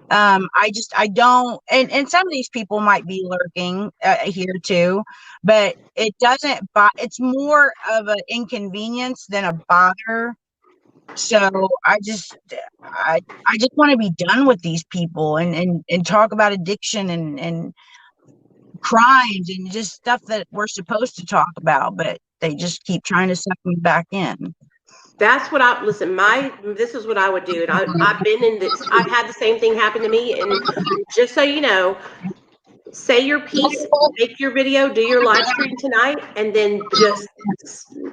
I don't, and some of these people might be lurking here too, but it doesn't. It's more of an inconvenience than a bother. So I just want to be done with these people and talk about addiction and crimes and just stuff that we're supposed to talk about, but they just keep trying to suck me back in. That's what I listen. This is what I would do, and I've been in this. I've had the same thing happen to me, and just so you know, say your piece, make your video, do your live stream tonight, and then just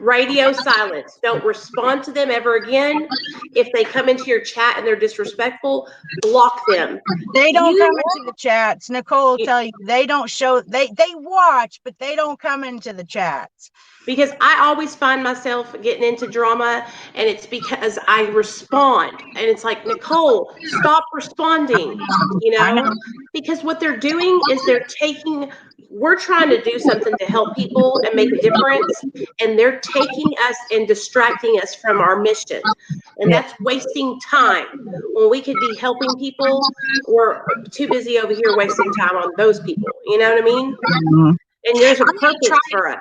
radio silence. Don't respond to them ever again. If they come into your chat and they're disrespectful, block them. They don't come into the chats. Nicole will tell you they don't show, they watch, but they don't come into the chats. Because I always find myself getting into drama, and it's because I respond, and it's like, Nicole, stop responding, because what they're doing is we're trying to do something to help people and make a difference, and they're taking us and distracting us from our mission, and that's wasting time. When we could be helping people, we're too busy over here wasting time on those people. You know what I mean? Mm-hmm. And there's a purpose for us.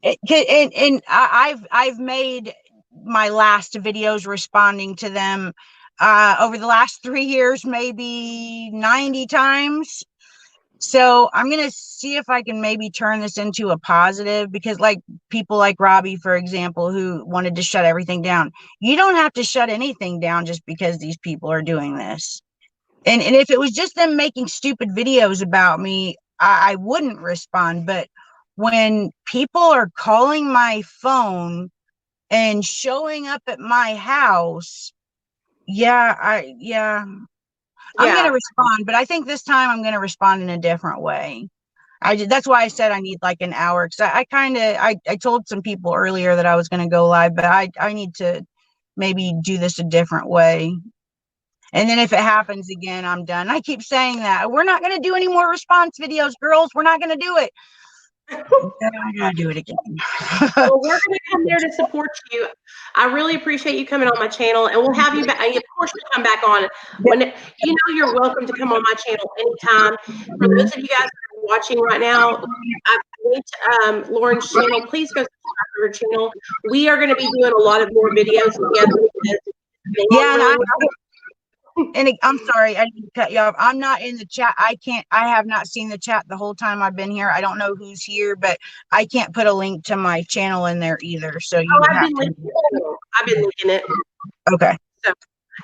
And I've made my last videos responding to them over the last 3 years, maybe 90 times. So I'm going to see if I can maybe turn this into a positive, because like people like Robbie, for example, who wanted to shut everything down. You don't have to shut anything down just because these people are doing this. And if it was just them making stupid videos about me, I wouldn't respond. But when people are calling my phone and showing up at my house, I'm going to respond. But I think this time I'm going to respond in a different way. That's why I said I need like an hour, because I told some people earlier that I was going to go live, but I need to maybe do this a different way. And then if it happens again, I'm done. I keep saying that. We're not going to do any more response videos, girls. We're not going to do it. I gotta do it again. Well, we're going to come there to support you. I really appreciate you coming on my channel, and we'll have you back. Of course, you'll come back on. You're welcome to come on my channel anytime. For those of you guys that are watching right now, I've linked Lauren's channel. Please go subscribe to her channel. We are going to be doing a lot of more videos together. And I'm sorry, I didn't cut you off. I'm not in the chat. I have not seen the chat the whole time I've been here. I don't know who's here, but I can't put a link to my channel in there either. So I've been linking it. Okay. So,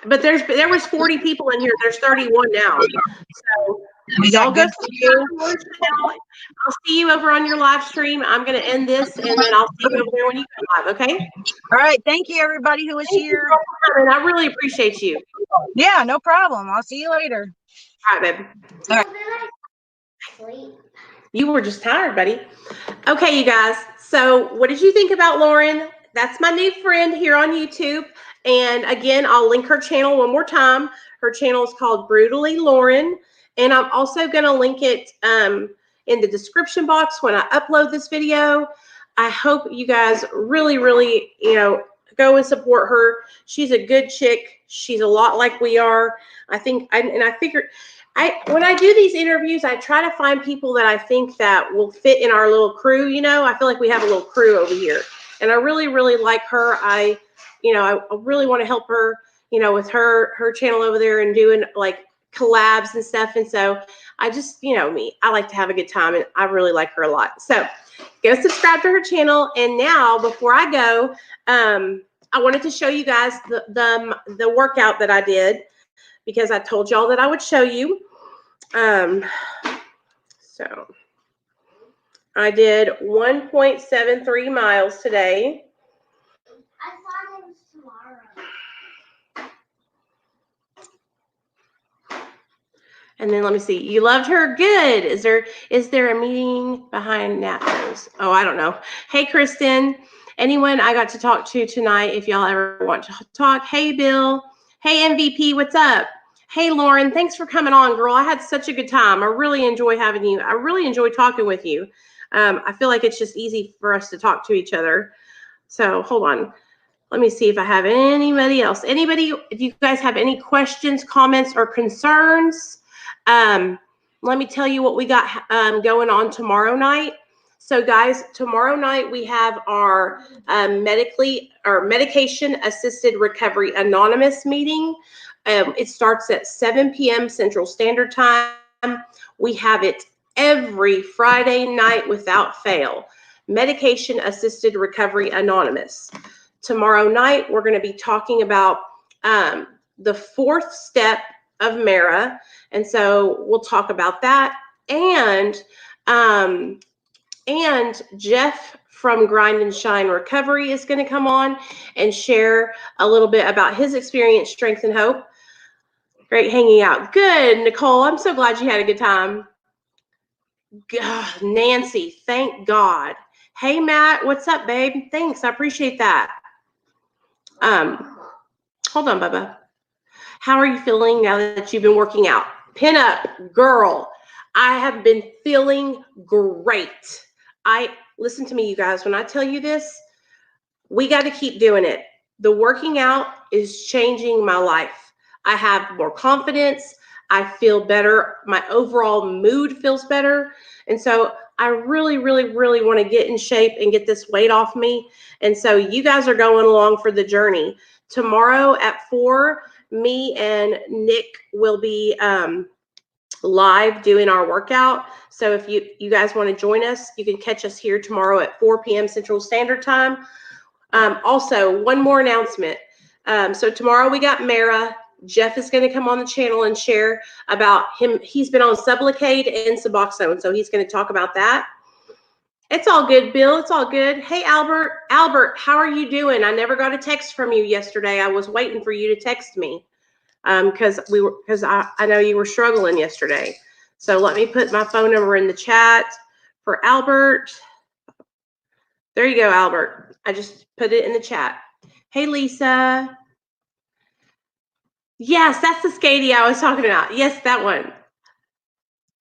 but there was 40 people in here. There's 31 now. So y'all go I'll see you over on your live stream. I'm going to end this, and then I'll see you over there when you go live. Okay. All right. Thank you, everybody who was here. And I really appreciate you. Yeah, no problem. I'll see you later. All right, babe. All right. You were just tired, buddy. Okay, you guys. So what did you think about Lauren? That's my new friend here on YouTube. And again, I'll link her channel one more time. Her channel is called Brutally Lauren. And I'm also going to link it in the description box when I upload this video. I hope you guys really, really, go and support her. She's a good chick. She's a lot like we are. I figured when I do these interviews, I try to find people that I think that will fit in our little crew. I feel like we have a little crew over here, and I really, really like her. I really want to help her, with her channel over there and doing like collabs and stuff. And so I just, me, I like to have a good time, and I really like her a lot. So go subscribe to her channel. And now, before I go, I wanted to show you guys the workout that I did, because I told y'all that I would show you. So I did 1.73 miles today. I thought it was tomorrow. And then let me see. You loved her? Good. Is there a meaning behind napkins? Oh, I don't know. Hey, Kristen. Anyone I got to talk to tonight, if y'all ever want to talk. Hey, Bill. Hey, MVP. What's up? Hey, Lauren. Thanks for coming on, girl. I had such a good time. I really enjoy having you. I really enjoy talking with you. I feel like it's just easy for us to talk to each other. So hold on. Let me see if I have anybody else. Anybody, if you guys have any questions, comments, or concerns, let me tell you what we got going on tomorrow night. So guys, tomorrow night we have our Medication-Assisted Recovery Anonymous meeting. It starts at 7 p.m. Central Standard Time. We have it every Friday night without fail. Medication-Assisted Recovery Anonymous. Tomorrow night, we're going to be talking about the fourth step of MARA. And so we'll talk about that. And Jeff from Grind and Shine Recovery is going to come on and share a little bit about his experience, strength, and hope. Great hanging out. Good, Nicole. I'm so glad you had a good time. Nancy, thank God. Hey, Matt, what's up, babe? Thanks. I appreciate that. Hold on, Bubba. How are you feeling now that you've been working out? Pin up, girl. I have been feeling great. Listen to me, you guys. When I tell you this, we got to keep doing it. The working out is changing my life. I have more confidence. I feel better. My overall mood feels better. And so I really, really, really want to get in shape and get this weight off me. And so you guys are going along for the journey. Tomorrow at 4, me and Nick will be live doing our workout. So if you guys want to join us, you can catch us here tomorrow at 4 p.m. Central Standard Time. Also, one more announcement. So tomorrow we got Mara. Jeff is going to come on the channel and share about him. He's been on Sublocade and Suboxone, so he's going to talk about that. It's all good, Bill. It's all good. Hey, Albert. Albert, how are you doing? I never got a text from you yesterday. I was waiting for you to text me because I know you were struggling yesterday. So let me put my phone number in the chat for Albert. There you go, Albert. I just put it in the chat. Hey, Lisa. Yes, that's the Skady I was talking about. Yes, that one.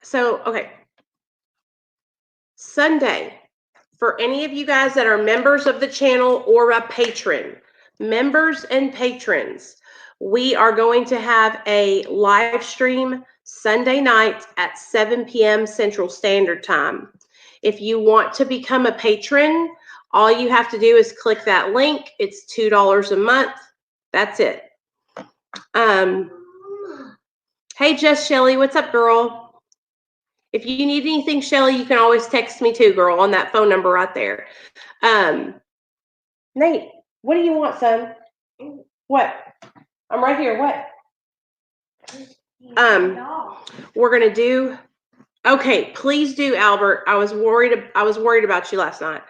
So, okay. Sunday, for any of you guys that are members of the channel or a patron, members and patrons, we are going to have a live stream Sunday night at 7 p.m. Central Standard Time. If you want to become a patron, all you have to do is click that link. It's $2 a month. That's it. Hey, Jess Shelly, what's up, girl? If you need anything, Shelly, you can always text me too, girl, on that phone number right there. Nate, what do you want, son? What? I'm right here. What? We're gonna do. Okay, please do, Albert. I was worried about you last night.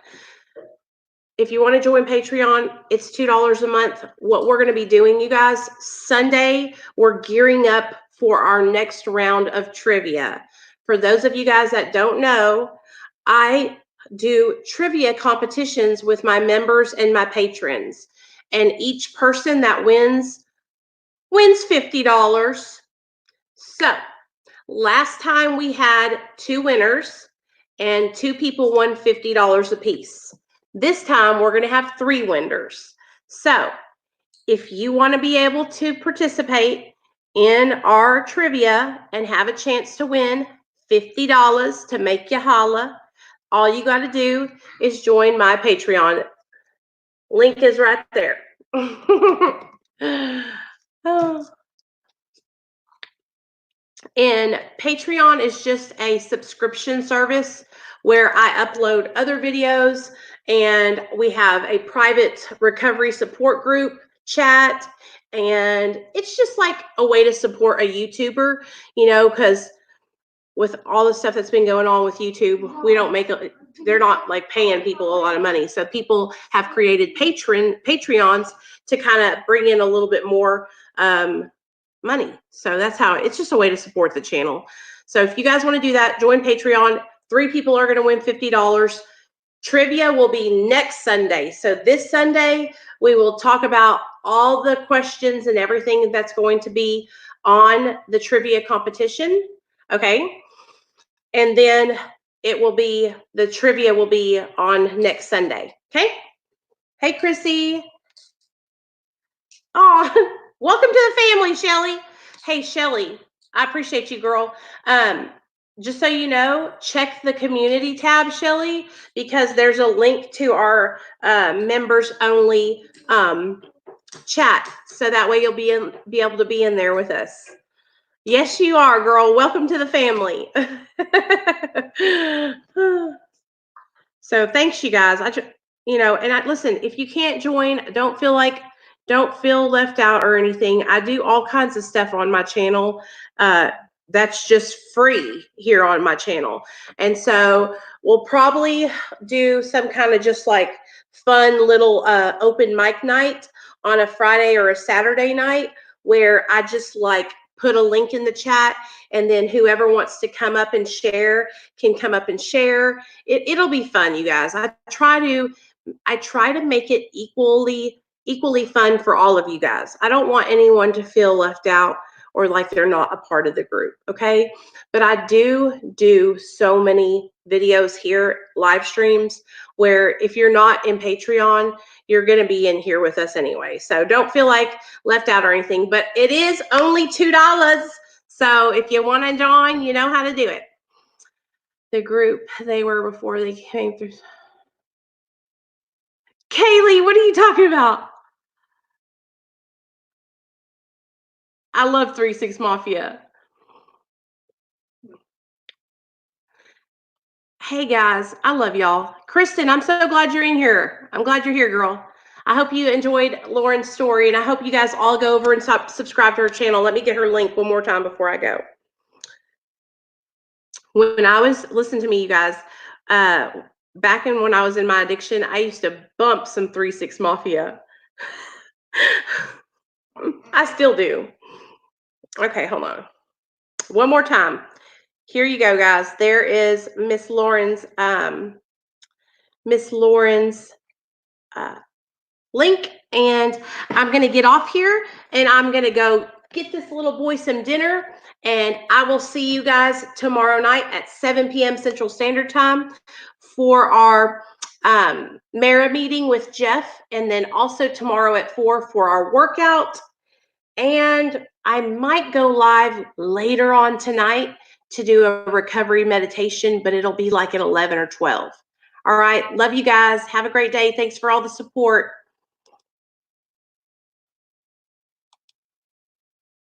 If you want to join Patreon, it's $2 a month. What we're going to be doing, you guys, Sunday, we're gearing up for our next round of trivia. For those of you guys that don't know, I do trivia competitions with my members and my patrons. And each person that wins $50. So last time we had 2 winners and 2 people won $50 apiece. This time we're going to have 3 winners. So if you want to be able to participate in our trivia and have a chance to win $50 to make you holla, all you got to do is join my Patreon. Link is right there. Oh. And Patreon is just a subscription service where I upload other videos, and we have a private recovery support group chat, and it's just like a way to support a YouTuber, you know, because with all the stuff that's been going on with YouTube, we don't make it. They're not like paying people a lot of money. So people have created Patreons to kind of bring in a little bit more money. So that's how it's just a way to support the channel. So if you guys want to do that, join Patreon. 3 people are going to win $50. Trivia will be next Sunday. So this Sunday, we will talk about all the questions and everything that's going to be on the trivia competition. Okay. And then the trivia will be on next Sunday. Okay. Hey, Chrissy. Oh, welcome to the family, Shelly. Hey, Shelly, I appreciate you, girl. Just so you know, check the community tab, Shelly, because there's a link to our members only chat. So that way you'll be able to be in there with us. Yes, you are, girl. Welcome to the family. So thanks, you guys. Listen, if you can't join, don't feel left out or anything. I do all kinds of stuff on my channel. That's just free here on my channel. And so we'll probably do some kind of just like fun little open mic night on a Friday or a Saturday night where I just like put a link in the chat, and then whoever wants to come up and share can come up and share. It'll be fun, you guys. I try to make it equally fun for all of you guys. I don't want anyone to feel left out or like they're not a part of the group, okay? But I do so many videos here, live streams, where if you're not in Patreon, you're going to be in here with us anyway. So don't feel like left out or anything, but it is only $2. So if you want to join, you know how to do it. The group they were before they came through. Kaylee, what are you talking about? I love 3-6 Mafia. Hey guys, I love y'all. Kristen, I'm so glad you're in here. I'm glad you're here, girl. I hope you enjoyed Lauren's story, and I hope you guys all go over and subscribe to her channel. Let me get her link one more time before I go. Listen to me, you guys, back when I was in my addiction, I used to bump some 3-6 Mafia. I still do. Okay, hold on. One more time. Here you go, guys. There is Miss Lauren's link, and I'm going to get off here, and I'm going to go get this little boy some dinner, and I will see you guys tomorrow night at 7 p.m. Central Standard Time for our Mara meeting with Jeff, and then also tomorrow at 4 for our workout. And I might go live later on tonight to do a recovery meditation, but it'll be like at 11 or 12. All right. Love you guys. Have a great day. Thanks for all the support.